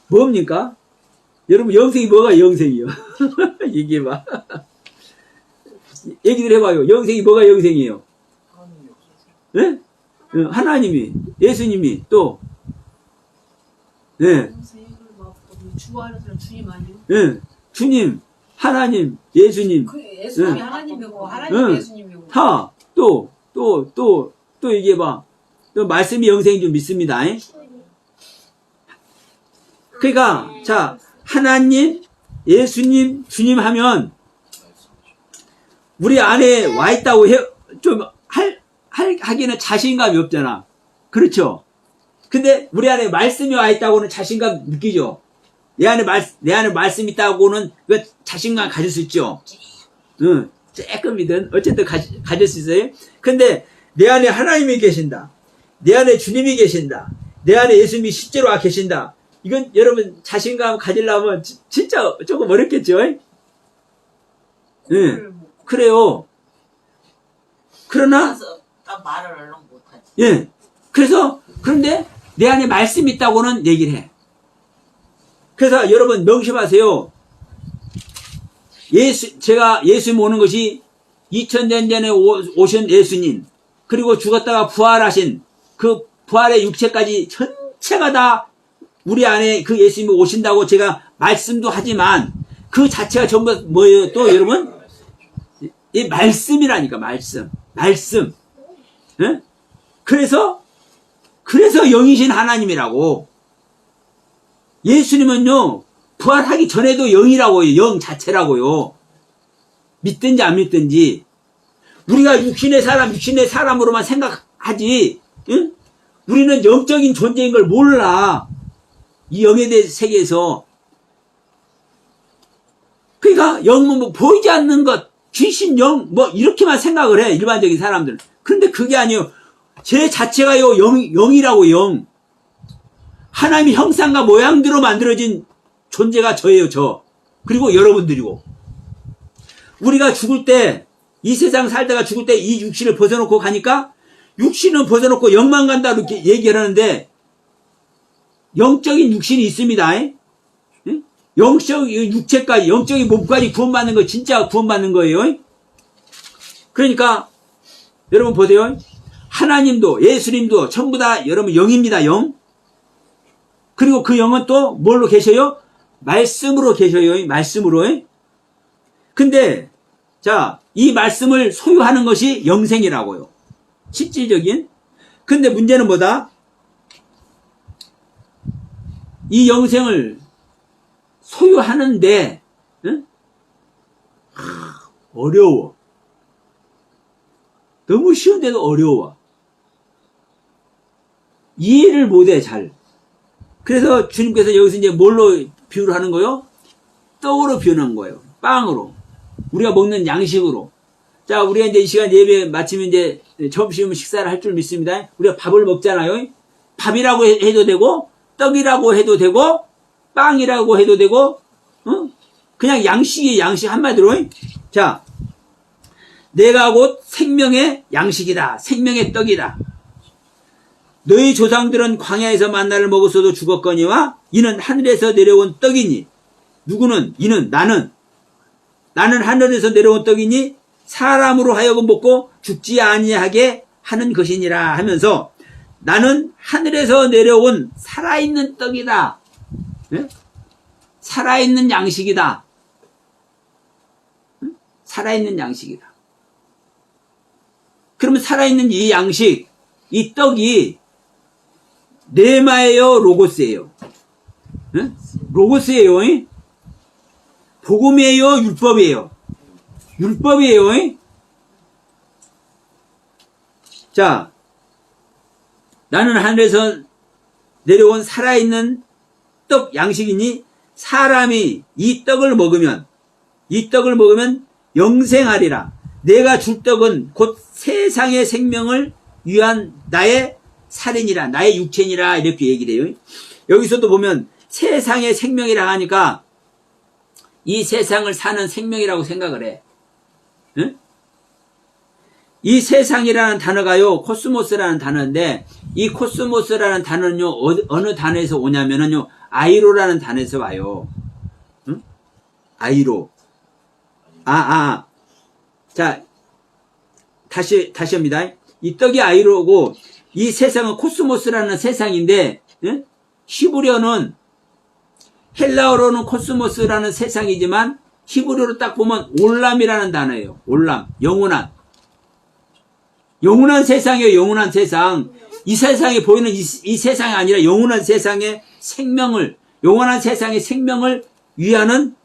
뭡니까? 여러분 영생이 뭐가 영생이요? 얘기해봐. 얘기들 해봐요. 영생이 뭐가 영생이에요? 네? 하나님이, 예수님이 또 네. 주 안에서 주님 아니요? 네. 주님, 하나님, 예수님. 그 예수님이 네. 하나님이고 하나님이 네. 예수님이고 다 또 얘기해봐. 또 말씀이 영생인 줄 믿습니다. 그러니까 자 하나님, 예수님, 주님 하면 우리 안에 와 있다고 좀 하기는 자신감이 없잖아. 그렇죠? 근데 우리 안에 말씀이 와 있다고는 자신감 느끼죠? 내 안에 말씀이 있다고는 자신감 가질 수 있죠? 응. 조금이든 어쨌든 가질 수 있어요. 근데 내 안에 하나님이 계신다. 내 안에 주님이 계신다. 내 안에 예수님이 실제로 와 계신다. 이건 여러분 자신감 가지려면 진짜 조금 어렵겠죠? 네. 그래요. 그러나 말을 얼른 못하지. 예. 그런데 내 안에 말씀이 있다고는 얘기를 해. 그래서 여러분 명심하세요. 제가 예수님 오는 것이 2000년 전에 오신 예수님, 그리고 죽었다가 부활하신 그 부활의 육체까지 전체가 다 우리 안에 그 예수님이 오신다고 제가 말씀도 하지만 그 자체가 전부 뭐예요? 또 여러분? 이 말씀이라니까, 말씀. 예? 그래서 영이신 하나님이라고. 예수님은요, 부활하기 전에도 영이라고요. 영 자체라고요. 믿든지 안 믿든지. 우리가 육신의 사람으로만 생각하지, 응? 우리는 영적인 존재인 걸 몰라. 이 영에 대해 세계에서. 그러니까 영은 뭐 보이지 않는 것, 귀신, 영, 뭐 이렇게만 생각을 해. 일반적인 사람들은. 그런데 그게 아니에요. 제 자체가요, 영이라고, 영. 하나님의 형상과 모양대로 만들어진 존재가 저예요, 저. 그리고 여러분들이고. 우리가 죽을 때, 이 세상 살다가 죽을 때 이 육신을 벗어놓고 가니까 육신은 벗어놓고 영만 간다 이렇게 얘기를 하는데 영적인 육신이 있습니다. 영적 육체까지, 영적인 몸까지 구원받는 거 진짜 구원받는 거예요. 그러니까 여러분 보세요. 하나님도 예수님도 전부 다 여러분 영입니다. 영. 그리고 그 영은 또 뭘로 계셔요? 말씀으로 계셔요. 말씀으로. 근데 자, 이 말씀을 소유하는 것이 영생이라고요. 실질적인. 근데 문제는 뭐다? 이 영생을 소유하는데 응? 어려워. 너무 쉬운데도 어려워. 이해를 못해 잘. 그래서 주님께서 여기서 이제 뭘로 비유를 하는 거요? 떡으로 비유하는 거예요. 빵으로. 우리가 먹는 양식으로. 자, 우리가 이제 이 시간 예배 마치면 이제 점심 식사를 할 줄 믿습니다. 우리가 밥을 먹잖아요. 밥이라고 해도 되고, 떡이라고 해도 되고, 빵이라고 해도 되고, 그냥 양식이 양식 한마디로. 자, 내가 곧 생명의 양식이다. 생명의 떡이다. 너희 조상들은 광야에서 만나를 먹었어도 죽었거니와 이는 하늘에서 내려온 떡이니 누구는 이는 나는 하늘에서 내려온 떡이니 사람으로 하여금 먹고 죽지 아니하게 하는 것이니라 하면서 나는 하늘에서 내려온 살아있는 떡이다. 네? 살아있는 양식이다. 살아있는 양식이다. 그러면 살아있는 이 양식, 이 떡이 네마예요, 로고스예요? 네? 로고스예요. 복음이에요, 율법이에요? 율법이에요. 자, 나는 하늘에서 내려온 살아있는 떡 양식이니 사람이 이 떡을 먹으면 영생하리라. 내가 줄 떡은 곧 세상의 생명을 위한 나의 살이니라, 나의 육체니라 이렇게 얘기를 해요. 여기서도 보면 세상의 생명이라 하니까 이 세상을 사는 생명이라고 생각을 해. 응? 이 세상이라는 단어가요, 코스모스라는 단어인데, 이 코스모스라는 단어는요, 어느 단어에서 오냐면은요, 아이로라는 단어에서 와요. 응? 아이로. 자, 다시 합니다. 이 떡이 아이로고, 이 세상은 코스모스라는 세상인데, 응? 히브리어는, 헬라어로는 코스모스라는 세상이지만, 히브리어로 딱 보면 올람이라는 단어예요. 올람. 영원한. 영원한 세상이에요. 영원한 세상. 이 세상에 보이는 이 세상이 아니라 영원한 세상의 생명을, 영원한 세상의 생명을 위하는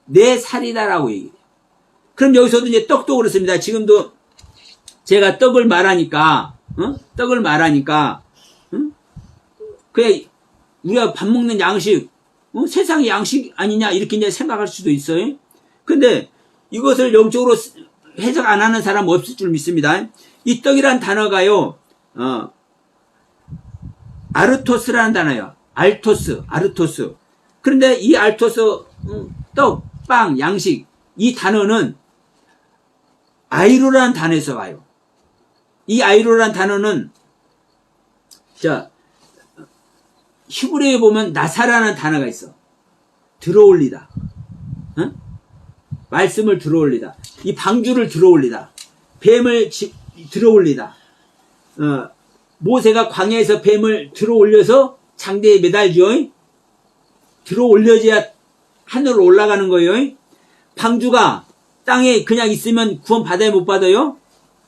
내 살이다라고 얘기해요. 그럼 여기서도 이제 떡도 그렇습니다. 지금도 제가 떡을 말하니까, 떡을 말하니까, 그냥 우리가 밥 먹는 양식, 세상의 양식 아니냐 이렇게 이제 생각할 수도 있어요. 근데 이것을 영적으로 해석 안 하는 사람 없을 줄 믿습니다. 이 떡이란 단어가요, 아르토스라는 단어예요. 아르토스. 그런데 이 아르토스, 떡, 빵, 양식, 이 단어는 아이로라는 단어에서 와요. 이 아이로라는 단어는, 자, 히브리어에 보면 나사라는 단어가 있어. 들어올리다. 말씀을 들어올리다. 이 방주를 들어올리다. 뱀을 들어올리다. 모세가 광야에서 뱀을 들어올려서 장대에 매달죠. 들어올려져야 하늘로 올라가는 거예요. 방주가 땅에 그냥 있으면 구원 받아요, 못 받아요?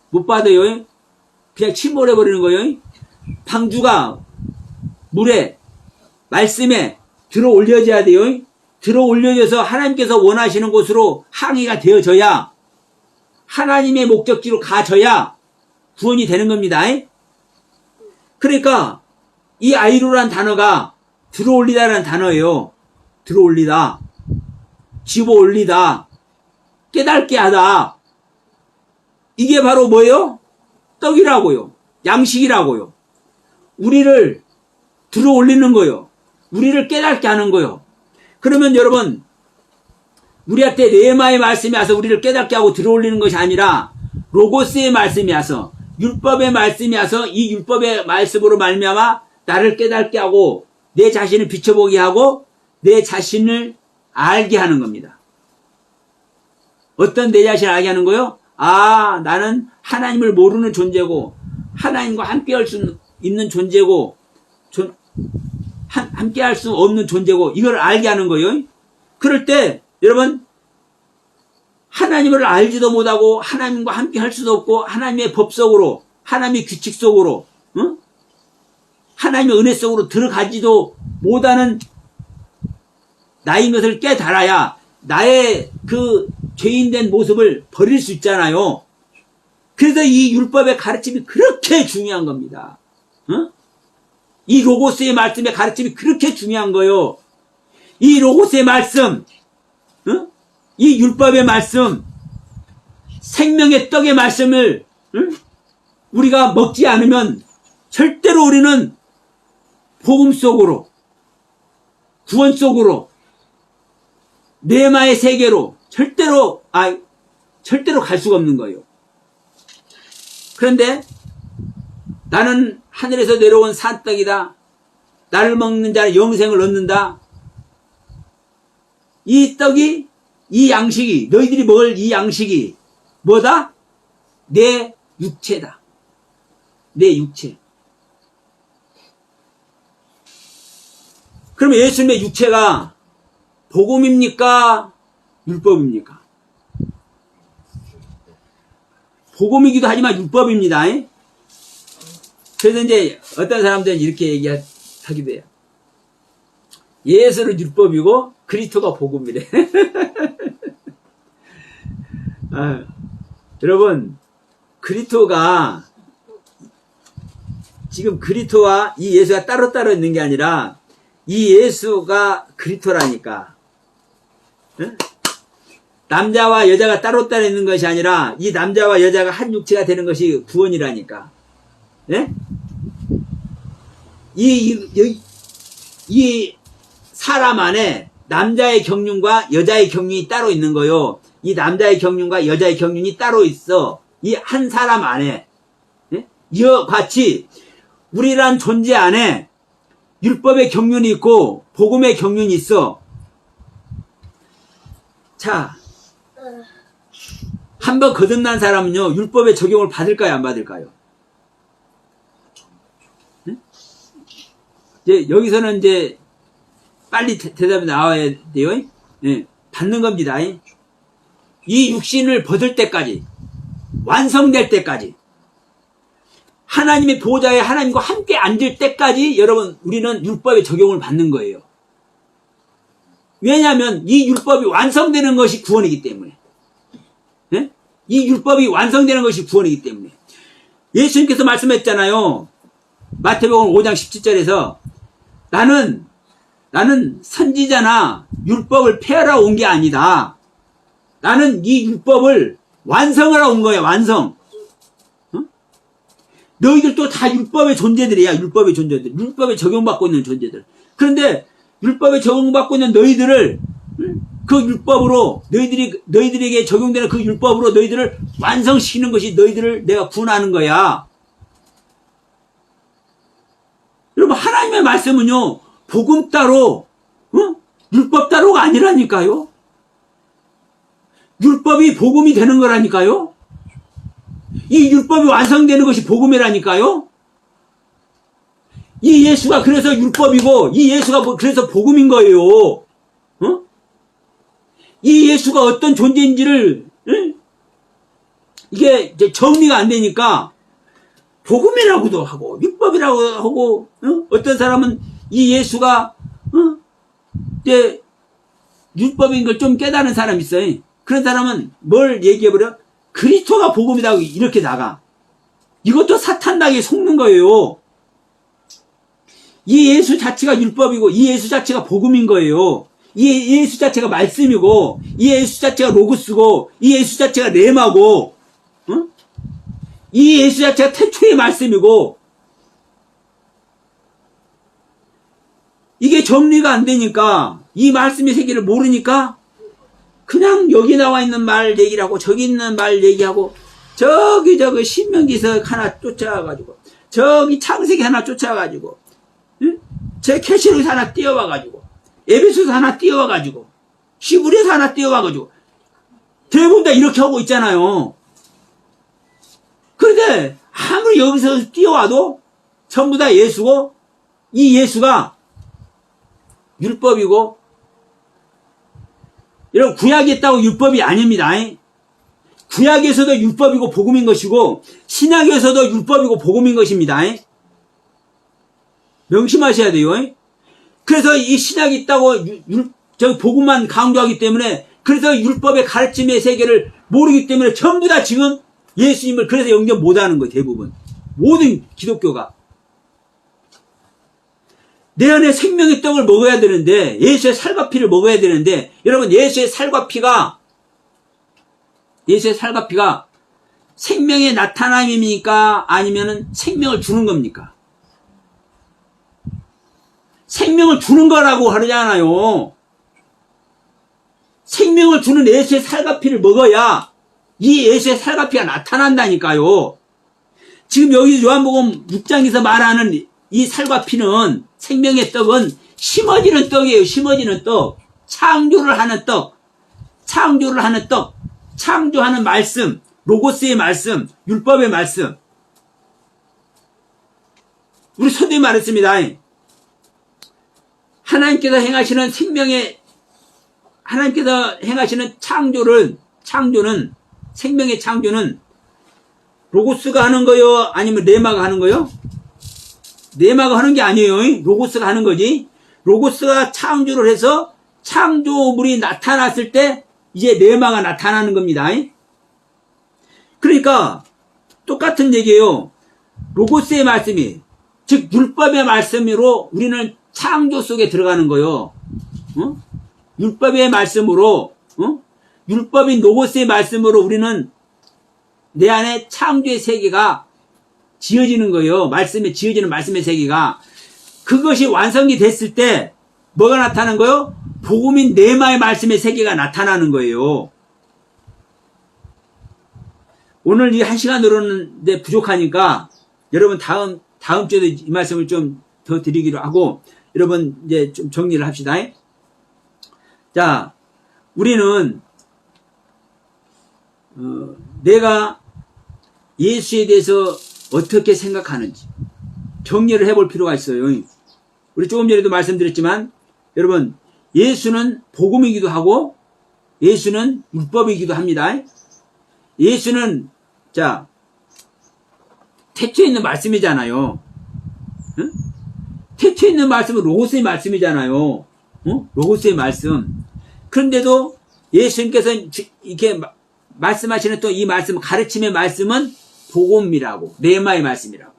못 받아요. 그냥 침몰해 버리는 거예요. 방주가 물에, 말씀에 들어올려져야 돼요. 들어올려져서 하나님께서 원하시는 곳으로 항해가 되어져야, 하나님의 목적지로 가져야 구원이 되는 겁니다. 그러니까 이 아이로라는 단어가 들어올리다라는 단어예요. 들어올리다, 집어올리다, 깨닫게 하다. 이게 바로 뭐예요? 떡이라고요. 양식이라고요. 우리를 들어올리는 거요. 우리를 깨닫게 하는 거요. 그러면 여러분, 우리한테 레마의 말씀이 와서 우리를 깨닫게 하고 들어올리는 것이 아니라 로고스의 말씀이 와서 율법의 말씀이 와서 이 율법의 말씀으로 말미암아 나를 깨닫게 하고 내 자신을 비춰보게 하고 내 자신을 알게 하는 겁니다. 어떤 내 자신을 알게 하는 거요? 아, 나는 하나님을 모르는 존재고 하나님과 함께 할 수 있는 존재고 함께 할 수 없는 존재고 이걸 알게 하는 거예요. 그럴 때 여러분 하나님을 알지도 못하고 하나님과 함께 할 수도 없고 하나님의 법 속으로 하나님의 규칙 속으로 하나님의 은혜 속으로 들어가지도 못하는 나인 것을 깨달아야 나의 그 죄인된 모습을 버릴 수 있잖아요. 그래서 이 율법의 가르침이 그렇게 중요한 겁니다. 이 로고스의 말씀의 가르침이 그렇게 중요한 거요. 이 로고스의 말씀, 이 율법의 말씀, 생명의 떡의 말씀을 우리가 먹지 않으면 절대로 우리는 복음 속으로, 구원 속으로, 네마의 세계로 절대로 갈 수가 없는 거예요. 그런데 나는 하늘에서 내려온 산떡이다. 나를 먹는 자는 영생을 얻는다. 이 떡이, 이 양식이, 너희들이 먹을 이 양식이 뭐다? 내 육체다. 내 육체. 그러면 예수님의 육체가 복음입니까? 율법입니까? 복음이기도 하지만 율법입니다. 그래서 이제 어떤 사람들은 이렇게 얘기하기도 해요. 예수는 율법이고 그리스도가 복음이래. 여러분, 그리스도가 지금 그리스도와 이 예수가 따로따로 있는 게 아니라 이 예수가 그리스도라니까. 남자와 여자가 따로따로 있는 것이 아니라 이 남자와 여자가 한 육체가 되는 것이 구원이라니까. 네? 이 사람 안에 남자의 경륜과 여자의 경륜이 따로 있는 거요. 이 남자의 경륜과 여자의 경륜이 따로 있어. 이 한 사람 안에. 네? 이와 같이 우리란 존재 안에 율법의 경륜이 있고 복음의 경륜이 있어. 자, 한번 거듭난 사람은요, 율법의 적용을 받을까요, 안 받을까요? 네? 이제 여기서는 이제 빨리 대답이 나와야 돼요. 네, 받는 겁니다. 이 육신을 벗을 때까지, 완성될 때까지, 하나님의 보좌에 하나님과 함께 앉을 때까지 여러분 우리는 율법의 적용을 받는 거예요. 왜냐하면 이 율법이 완성되는 것이 구원이기 때문에. 네? 이 율법이 완성되는 것이 구원이기 때문에. 예수님께서 말씀했잖아요. 마태복음 5장 17절에서 나는 선지자나 율법을 폐하러 온 게 아니다. 나는 이 율법을 완성하러 온 거야. 완성. 너희들도 다 율법의 존재들이야. 율법의 존재들. 율법에 적용받고 있는 존재들. 그런데 율법에 적용받고 있는 너희들을 그 율법으로 너희들에게 적용되는 그 율법으로 너희들을 완성시키는 것이 너희들을 내가 구원하는 거야. 여러분 하나님의 말씀은요 복음 따로 율법 따로가 아니라니까요. 율법이 복음이 되는 거라니까요. 이 율법이 완성되는 것이 복음이라니까요. 이 예수가 그래서 율법이고 이 예수가 그래서 복음인 거예요. 이 예수가 어떤 존재인지를 이게 이제 정리가 안 되니까 복음이라고도 하고 율법이라고 하고 어떤 사람은 이 예수가 이제 율법인 걸 좀 깨달은 사람이 있어요. 그런 사람은 뭘 얘기해버려? 그리스도가 복음이라고 이렇게 나가. 이것도 사탄당에 속는 거예요. 이 예수 자체가 율법이고 이 예수 자체가 복음인 거예요. 이 예수 자체가 말씀이고 이 예수 자체가 로고스고 이 예수 자체가 레마고 이 예수 자체가 태초의 말씀이고 이게 정리가 안 되니까 이 말씀의 세계를 모르니까 그냥 여기 나와 있는 말 얘기를 하고 저기 있는 말 얘기하고 저기 신명기서 하나 쫓아가지고 저기 창세기 하나 쫓아가지고 응? 제 캐시록에서 하나 띄워와가지고 에베소서 하나 띄워와가지고 히브리서 하나 띄워와가지고 대부분 다 이렇게 하고 있잖아요. 그런데 아무리 여기서 띄워와도 전부 다 예수고 이 예수가 율법이고 여러분 구약에 있다고 율법이 아닙니다. 구약에서도 율법이고 복음인 것이고 신약에서도 율법이고 복음인 것입니다. 명심하셔야 돼요. 그래서 이 신약이 있다고 저 복음만 강조하기 때문에 그래서 율법의 가르침의 세계를 모르기 때문에 전부 다 지금 예수님을 그래서 영접 못하는 거예요. 대부분 모든 기독교가 내 안에 생명의 떡을 먹어야 되는데 예수의 살과 피를 먹어야 되는데 여러분 예수의 살과 피가 생명의 나타남입니까? 아니면은 생명을 주는 겁니까? 생명을 주는 거라고 하잖아요. 생명을 주는 예수의 살과 피를 먹어야 이 예수의 살과 피가 나타난다니까요. 지금 여기 요한복음 6장에서 말하는 이 살과 피는 생명의 떡은 심어지는 떡이에요. 심어지는 떡. 창조를 하는 떡. 창조하는 말씀. 로고스의 말씀. 율법의 말씀. 우리 선생님이 말했습니다. 하나님께서 행하시는 창조는 생명의 창조는 로고스가 하는 거요? 아니면 레마가 하는 거요? 레마가 하는 게 아니에요. 로고스가 하는 거지. 로고스가 창조를 해서 창조물이 나타났을 때 이제 레마가 나타나는 겁니다. 그러니까 똑같은 얘기예요. 로고스의 말씀이 즉 율법의 말씀으로 우리는 창조 속에 들어가는 거요. 율법의 말씀으로 율법인 로고스의 말씀으로 우리는 내 안에 창조의 세계가 지어지는 거예요. 말씀에 지어지는 말씀의 세계가 그것이 완성이 됐을 때 뭐가 나타나는 거예요? 복음인 레마의 말씀의 세계가 나타나는 거예요. 오늘 이 1시간 들었는데 부족하니까 여러분 다음 주에도 이 말씀을 좀 더 드리기로 하고 여러분 이제 좀 정리를 합시다. 자, 우리는 내가 예수에 대해서 어떻게 생각하는지 정리를 해볼 필요가 있어요. 우리 조금 전에도 말씀드렸지만 여러분 예수는 복음이기도 하고 예수는 율법이기도 합니다. 예수는 자 태초에 있는 말씀이잖아요. 응? 태초에 있는 말씀은 로고스의 말씀이잖아요. 로고스의 말씀. 그런데도 예수님께서 이렇게 말씀하시는 또 이 말씀, 가르침의 말씀은 복음이라고, 레마의 말씀이라고.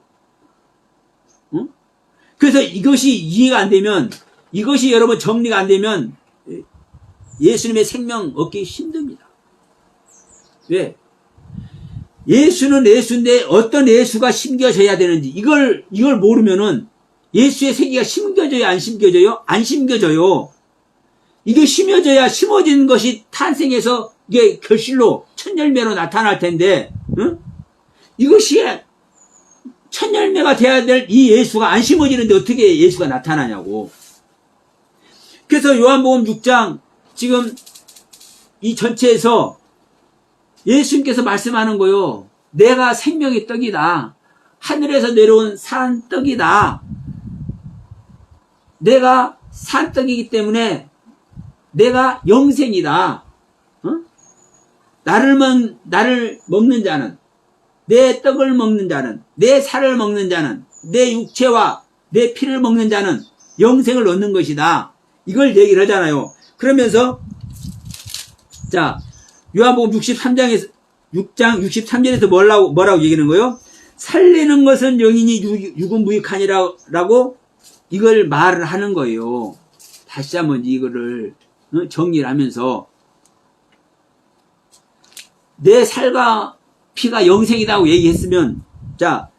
그래서 이것이 이해가 안 되면, 이것이 여러분 정리가 안 되면 예수님의 생명 얻기 힘듭니다. 왜? 예수는 예수인데 어떤 예수가 심겨져야 되는지 이걸 모르면은 예수의 세계가 심겨져요? 안 심겨져요? 안 심겨져요. 이게 심어진 것이 탄생해서 이게 결실로 첫열매로 나타날 텐데 이것이 첫열매가 돼야 될 이 예수가 안 심어지는데 어떻게 예수가 나타나냐고. 그래서 요한복음 6장 지금 이 전체에서 예수님께서 말씀하는 거요. 내가 생명의 떡이다. 하늘에서 내려온 산 떡이다. 내가 산 떡이기 때문에 내가 영생이다. 나를 먹는 자는, 내 떡을 먹는 자는, 내 살을 먹는 자는, 내 육체와 내 피를 먹는 자는 영생을 얻는 것이다. 이걸 얘기를 하잖아요. 그러면서 자 요한복음 6장 63절에서 뭐라고 얘기하는 거예요? 살리는 것은 영이니 육은 무익하니라고 이걸 말을 하는 거예요. 다시 한번 이거를 정리를 하면서 내 살과 피가 영생이라고 얘기했으면 자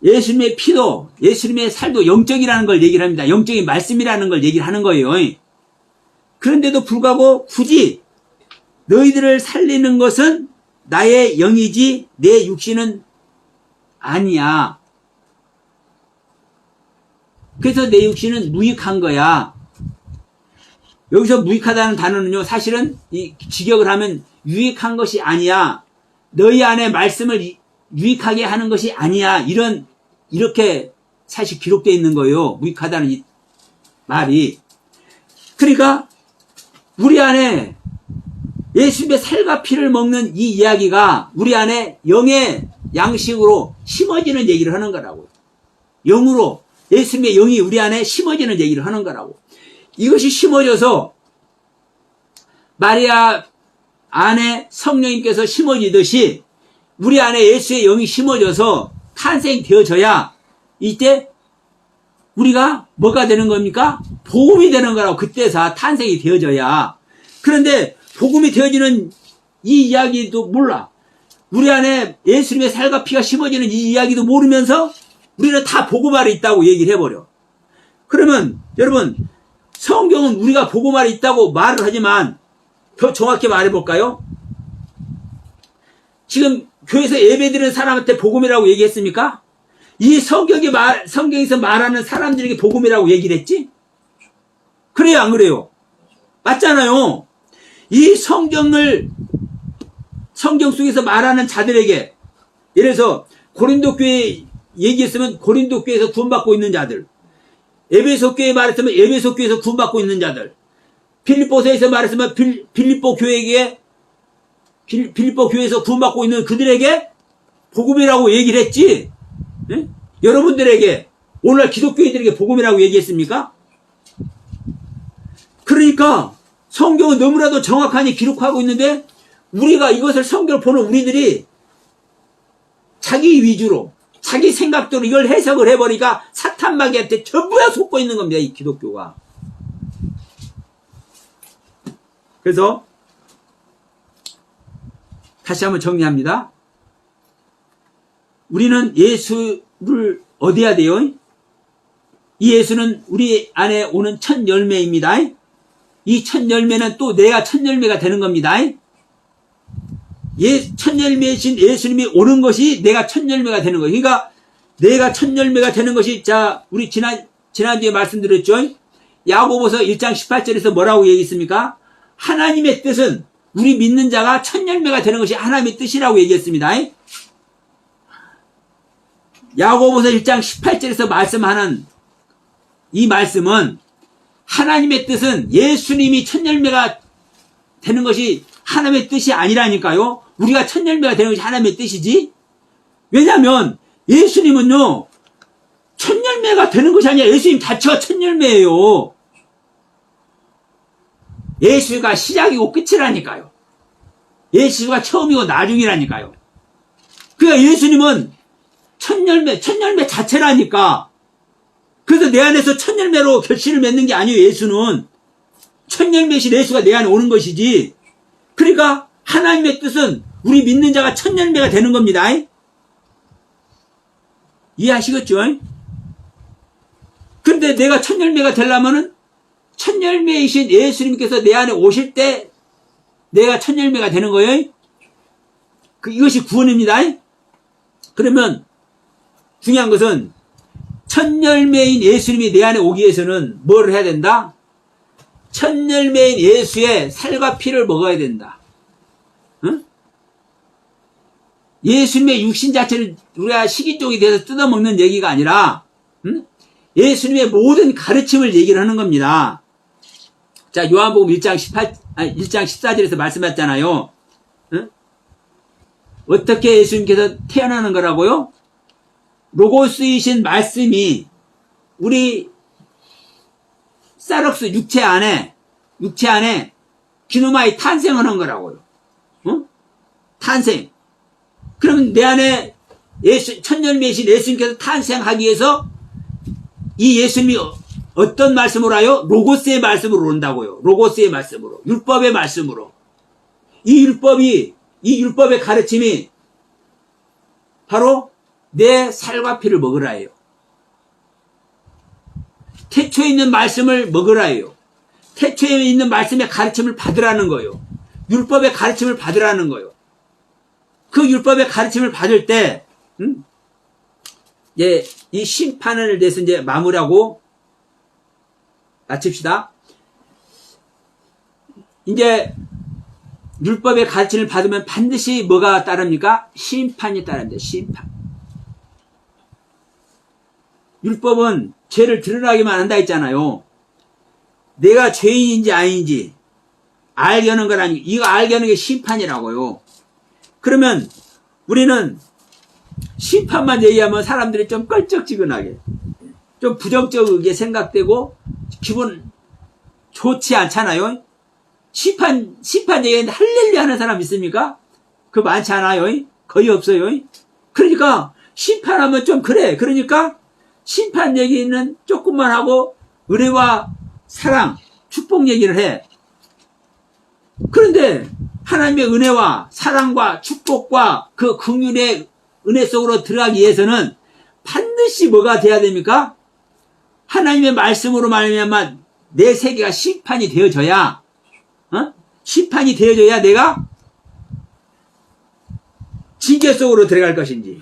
예수님의 피도 예수님의 살도 영적이라는 걸 얘기를 합니다. 영적인 말씀이라는 걸 얘기를 하는 거예요. 그런데도 불구하고 굳이 너희들을 살리는 것은 나의 영이지 내 육신은 아니야. 그래서 내 육신은 무익한 거야. 여기서 무익하다는 단어는요, 사실은 이 직역을 하면 유익한 것이 아니야. 너희 안에 말씀을 유익하게 하는 것이 아니야. 이렇게 사실 기록되어 있는 거예요. 무익하다는 이 말이. 그러니까 우리 안에 예수님의 살과 피를 먹는 이 이야기가 우리 안에 영의 양식으로 심어지는 얘기를 하는 거라고. 영으로 예수님의 영이 우리 안에 심어지는 얘기를 하는 거라고. 이것이 심어져서 마리아 안에 성령님께서 심어지듯이 우리 안에 예수의 영이 심어져서 탄생되어져야 이때 우리가 뭐가 되는 겁니까? 복음이 되는 거라고. 그때서 탄생이 되어져야. 그런데 복음이 되어지는 이 이야기도 몰라. 우리 안에 예수님의 살과 피가 심어지는 이 이야기도 모르면서 우리는 다 복음 아래 있다고 얘기를 해버려. 그러면 여러분, 성경은 우리가 복음 아래 있다고 말을 하지만 더 정확히 말해볼까요? 지금 교회에서 예배드리는 사람한테 복음이라고 얘기했습니까? 이 성경에서 말하는 사람들에게 복음이라고 얘기를 했지? 그래요, 안 그래요? 맞잖아요. 이 성경 속에서 말하는 자들에게, 예를 들어서 고린도 교회 얘기했으면 고린도 교회에서 구원받고 있는 자들, 에베소 교회 말했으면 에베소 교회에서 구원받고 있는 자들, 빌립보서에서 말했으면 빌립보 교회에서 구원받고 있는 그들에게 복음이라고 얘기를 했지. 네? 여러분들에게, 오늘날 기독교인들에게 복음이라고 얘기했습니까? 그러니까 성경은 너무나도 정확하게 기록하고 있는데 우리가 이것을 성경을 보는 우리들이 자기 위주로, 자기 생각대로 이걸 해석을 해버리니까 사탄마귀한테 전부 다 속고 있는 겁니다, 이 기독교가. 그래서 다시 한번 정리합니다. 우리는 예수를 얻어야 돼요. 이 예수는 우리 안에 오는 첫 열매입니다. 이 첫 열매는 또 내가 첫 열매가 되는 겁니다. 첫 열매이신 예수님이 오는 것이 내가 첫 열매가 되는 거예요. 그러니까 내가 첫 열매가 되는 것이, 자, 우리 지난주에 말씀드렸죠. 야고보서 1장 18절에서 뭐라고 얘기했습니까? 하나님의 뜻은 우리 믿는 자가 첫 열매가 되는 것이 하나님의 뜻이라고 얘기했습니다. 야고보서 1장 18절에서 말씀하는 이 말씀은 하나님의 뜻은 예수님이 첫 열매가 되는 것이 하나님의 뜻이 아니라니까요. 우리가 첫 열매가 되는 것이 하나님의 뜻이지. 왜냐하면 예수님은요, 첫 열매가 되는 것이 아니라 예수님 자체가 첫 열매예요. 예수가 시작이고 끝이라니까요. 예수가 처음이고 나중이라니까요. 그러니까 예수님은 첫 열매 자체라니까. 그래서 내 안에서 첫 열매로 결실을 맺는 게 아니에요, 예수는. 첫 열매신 예수가 내 안에 오는 것이지. 그러니까 하나님의 뜻은 우리 믿는 자가 첫 열매가 되는 겁니다. 이해하시겠죠? 근데 내가 첫 열매가 되려면은 첫 열매이신 예수님께서 내 안에 오실 때 내가 첫 열매가 되는 거예요. 이것이 구원입니다. 그러면 중요한 것은 첫 열매인 예수님이 내 안에 오기 위해서는 뭘 해야 된다? 첫 열매인 예수의 살과 피를 먹어야 된다. 응? 예수님의 육신 자체를 우리가 식인종이 돼서 뜯어먹는 얘기가 아니라, 응? 예수님의 모든 가르침을 얘기를 하는 겁니다. 자, 요한복음 1장 14절에서 말씀했잖아요. 응? 어떻게 예수님께서 태어나는 거라고요? 로고스이신 말씀이 우리 사럭스 육체 안에 기누마이 탄생하는 거라고요. 어? 탄생. 그러면 내 안에 첫 열매이신 예수님께서 탄생하기 위해서 이 예수님이 어떤 말씀으로 하여? 로고스의 말씀으로 온다고요. 로고스의 말씀으로. 율법의 말씀으로. 이 율법의 가르침이 바로 내 살과 피를 먹으라 해요. 태초에 있는 말씀을 먹으라 해요. 태초에 있는 말씀의 가르침을 받으라는 거예요. 율법의 가르침을 받으라는 거예요. 그 율법의 가르침을 받을 때, 예, 이 심판을 내서 이제 마무리하고 마칩시다. 이제 율법의 가르침을 받으면 반드시 뭐가 따릅니까? 심판이 따릅니다. 심판. 율법은 죄를 드러나기만 한다 했잖아요. 내가 죄인인지 아닌지 알게 하는 건 아니고 이거 알게 하는 게 심판이라고요. 그러면 우리는 심판만 얘기하면 사람들이 좀 껄쩍지근하게 좀 부정적이게 생각되고 기분 좋지 않잖아요. 심판 얘기하는데 할렐루야 하는 사람 있습니까? 그거 많지 않아요. 거의 없어요. 그러니까 심판하면 좀 그래. 그러니까 심판 얘기는 조금만 하고 은혜와 사랑, 축복 얘기를 해. 그런데 하나님의 은혜와 사랑과 축복과 그 긍휼의 은혜 속으로 들어가기 위해서는 반드시 뭐가 돼야 됩니까? 하나님의 말씀으로 말미암아 내 세계가 심판이 되어져야, 심판이 되어져야 내가 징계 속으로 들어갈 것인지,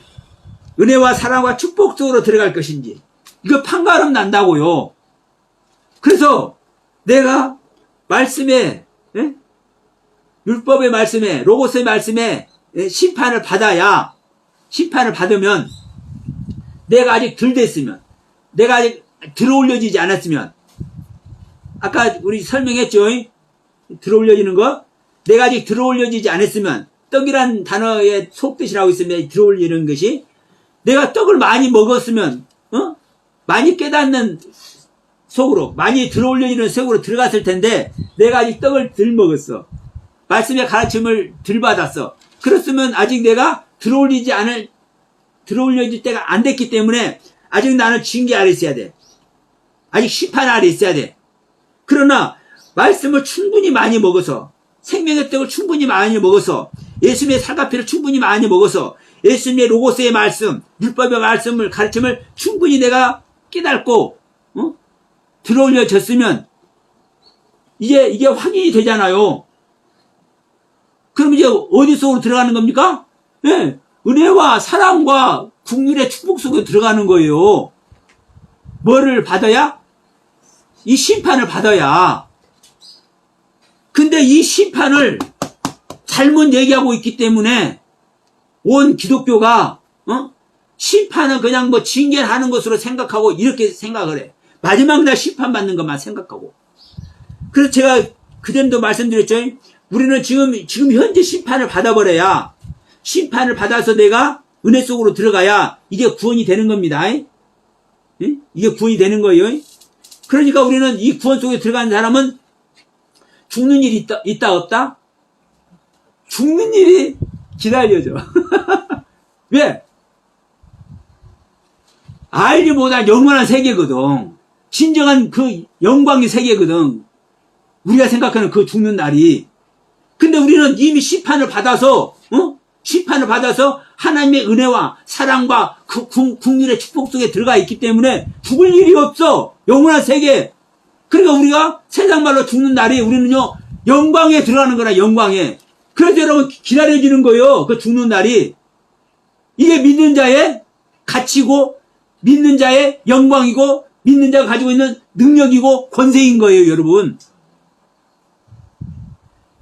은혜와 사랑과 축복 속으로 들어갈 것인지, 이거 판가름 난다고요. 그래서 내가 말씀에, 율법의 말씀에, 로고스의 말씀에 심판을 받아야, 심판을 받으면, 내가 아직 덜 됐으면, 내가 아직 들어올려지지 않았으면, 아까 우리 설명했죠? 들어올려지는 거? 내가 아직 들어올려지지 않았으면, 떡이란 단어의 속뜻이라고 있으면 들어올리는 것이, 내가 떡을 많이 먹었으면, 많이 깨닫는 속으로, 많이 들어올려지는 속으로 들어갔을 텐데, 내가 아직 떡을 덜 먹었어. 말씀의 가르침을 덜 받았어. 그렇으면 아직 내가 들어올려질 때가 안 됐기 때문에, 아직 나는 징계 아래 있어야 돼. 아직 심판 아래 있어야 돼. 그러나, 말씀을 충분히 많이 먹어서, 생명의 떡을 충분히 많이 먹어서, 예수님의 살가피를 충분히 많이 먹어서, 예수님의 로고스의 말씀, 율법의 말씀을, 가르침을 충분히 내가 깨닫고, 들어올려졌으면, 이게 확인이 되잖아요. 그럼 이제 어디 속으로 들어가는 겁니까? 예, 은혜와 사랑과 긍휼의 축복 속에 들어가는 거예요. 뭐를 받아야? 이 심판을 받아야. 근데 이 심판을 잘못 얘기하고 있기 때문에 온 기독교가 심판은 그냥 뭐 징계하는 것으로 생각하고 이렇게 생각을 해. 마지막 날 심판받는 것만 생각하고. 그래서 제가 그전도 말씀드렸죠. 우리는 지금 현재 심판을 받아버려야, 심판을 받아서 내가 은혜 속으로 들어가야 이게 구원이 되는 겁니다. 이게 구원이 되는 거예요. 그러니까 우리는 이 구원 속에 들어가는 사람은 죽는 일이 있다 없다? 죽는 일이 기다려져. 왜? 알지 못한 영원한 세계거든. 진정한 그 영광의 세계거든. 우리가 생각하는 그 죽는 날이. 근데 우리는 이미 심판을 받아서, 심판을 받아서 하나님의 은혜와 사랑과 그 긍휼의 축복 속에 들어가 있기 때문에 죽을 일이 없어. 영원한 세계. 그러니까 우리가 세상 말로 죽는 날이 우리는요, 영광에 들어가는 거라, 영광에. 그래서 여러분 기다려지는 거예요. 그 죽는 날이. 이게 믿는 자의 가치고, 믿는 자의 영광이고, 믿는 자가 가지고 있는 능력이고, 권세인 거예요, 여러분.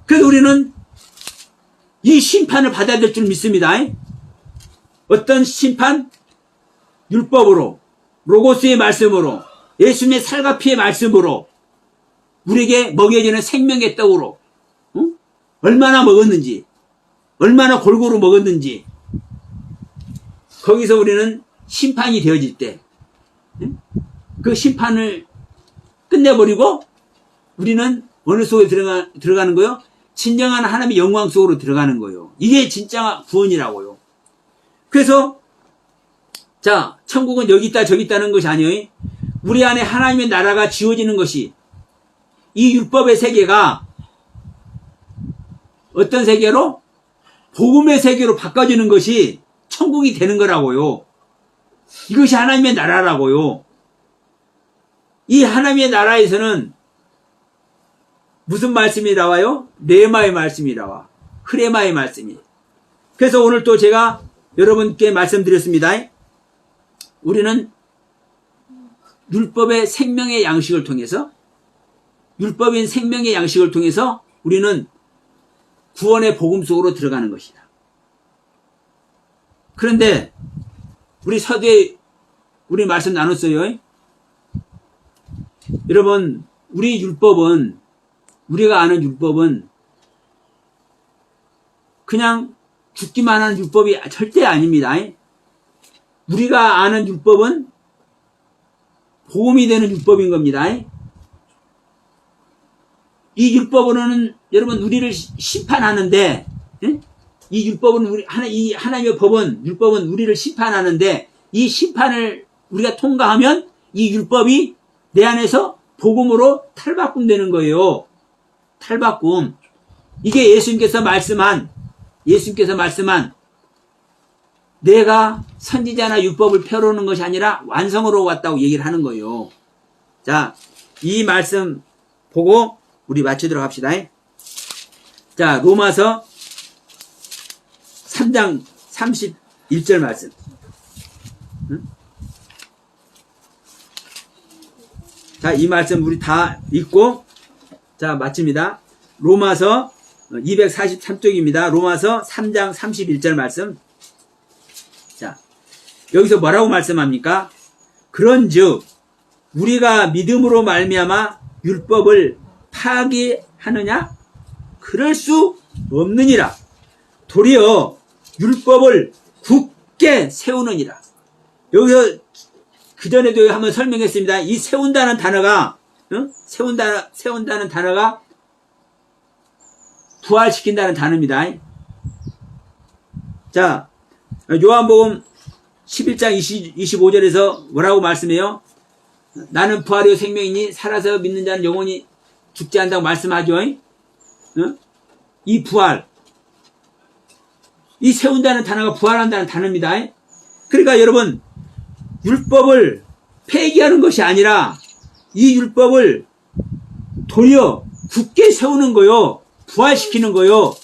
그래서 우리는 이 심판을 받아야 될 줄 믿습니다. 어떤 심판? 율법으로, 로고스의 말씀으로, 예수님의 살과 피의 말씀으로, 우리에게 먹여지는 생명의 떡으로, 얼마나 먹었는지, 얼마나 골고루 먹었는지, 거기서 우리는 심판이 되어질 때, 그 심판을 끝내버리고, 우리는 어느 속에 들어가는 거요? 진정한 하나님의 영광 속으로 들어가는 거예요. 이게 진짜 구원이라고요. 그래서 자, 천국은 여기 있다 저기 있다는 것이 아니에요. 우리 안에 하나님의 나라가 지어지는 것이, 이 율법의 세계가 어떤 세계로? 복음의 세계로 바꿔지는 것이 천국이 되는 거라고요. 이것이 하나님의 나라라고요. 이 하나님의 나라에서는 무슨 말씀이 나와요? 레마의 말씀이 나와. 흐레마의 말씀이. 그래서 오늘 또 제가 여러분께 말씀드렸습니다. 우리는 율법의 생명의 양식을 통해서, 율법인 생명의 양식을 통해서 우리는 구원의 복음 속으로 들어가는 것이다. 그런데 우리 서두에 우리 말씀 나눴어요. 여러분, 우리 율법은, 우리가 아는 율법은 그냥 죽기만 하는 율법이 절대 아닙니다. 우리가 아는 율법은 복음이 되는 율법인 겁니다. 이 율법으로는 여러분 우리를 심판하는데, 이 율법은 이 하나님의 법은, 율법은 우리를 심판하는데, 이 심판을 우리가 통과하면 이 율법이 내 안에서 복음으로 탈바꿈되는 거예요. 탈바꿈. 이게 예수님께서 말씀한 내가 선지자나 율법을 펴놓는 것이 아니라 완성으로 왔다고 얘기를 하는 거예요. 자, 이 말씀 보고 우리 마치도록 합시다. 자, 로마서 3장 31절 말씀. 자, 이 말씀 우리 다 읽고, 자, 마칩니다. 로마서 243쪽입니다. 로마서 3장 31절 말씀. 자, 여기서 뭐라고 말씀합니까? 그런즉 우리가 믿음으로 말미암아 율법을 파기하느냐? 그럴 수 없느니라. 도리어 율법을 굳게 세우느니라. 여기서 그전에도 한번 설명했습니다. 이 세운다는 단어가, 세운다는 단어가 부활시킨다는 단어입니다. 자, 요한복음 11장 25절에서 뭐라고 말씀해요? 나는 부활이요 생명이니 살아서 믿는 자는 영원히 죽지 않는다고 말씀하죠. 이 부활, 이 세운다는 단어가 부활한다는 단어입니다. 그러니까 여러분, 율법을 폐기하는 것이 아니라 이 율법을 도리어 굳게 세우는 거요. 부활시키는 거요.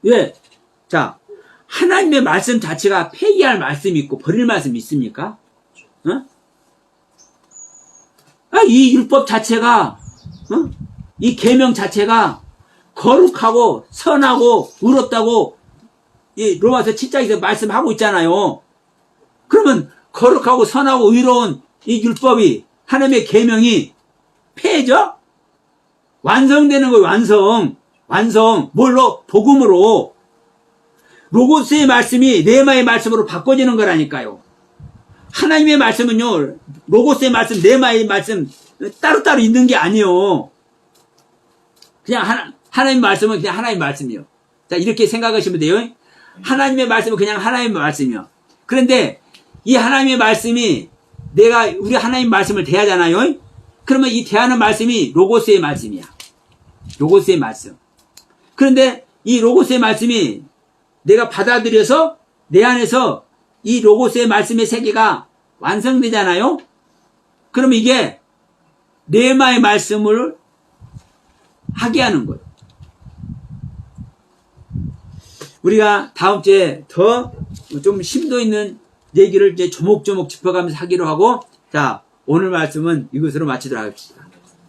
왜? 자, 하나님의 말씀 자체가 폐기할 말씀이 있고 버릴 말씀이 있습니까? 이 율법 자체가, 이 계명 자체가 거룩하고 선하고 의롭다고 이 로마서 7장에서 말씀하고 있잖아요. 그러면 거룩하고 선하고 의로운 이 율법이, 하나님의 계명이 폐해져? 완성되는 거예요. 완성. 뭘로? 복음으로. 로고스의 말씀이 레마의 말씀으로 바꿔지는 거라니까요. 하나님의 말씀은요, 로고스의 말씀, 레마의 말씀 따로따로 있는 게 아니에요. 그냥 하나님의 말씀은 그냥 하나님의 말씀이요. 자, 이렇게 생각하시면 돼요. 하나님의 말씀은 그냥 하나님의 말씀이요. 그런데 이 하나님의 말씀이, 우리 하나님 말씀을 대하잖아요. 그러면 이 대하는 말씀이 로고스의 말씀이야. 로고스의 말씀. 그런데 이 로고스의 말씀이 내가 받아들여서 내 안에서 이 로고스의 말씀의 세계가 완성되잖아요. 그러면 이게 레마의 말씀을 하게 하는 거예요. 우리가 다음 주에 더 좀 심도 있는 얘기를 이제 조목조목 짚어가면서 하기로 하고, 자, 오늘 말씀은 이것으로 마치도록 하겠습니다.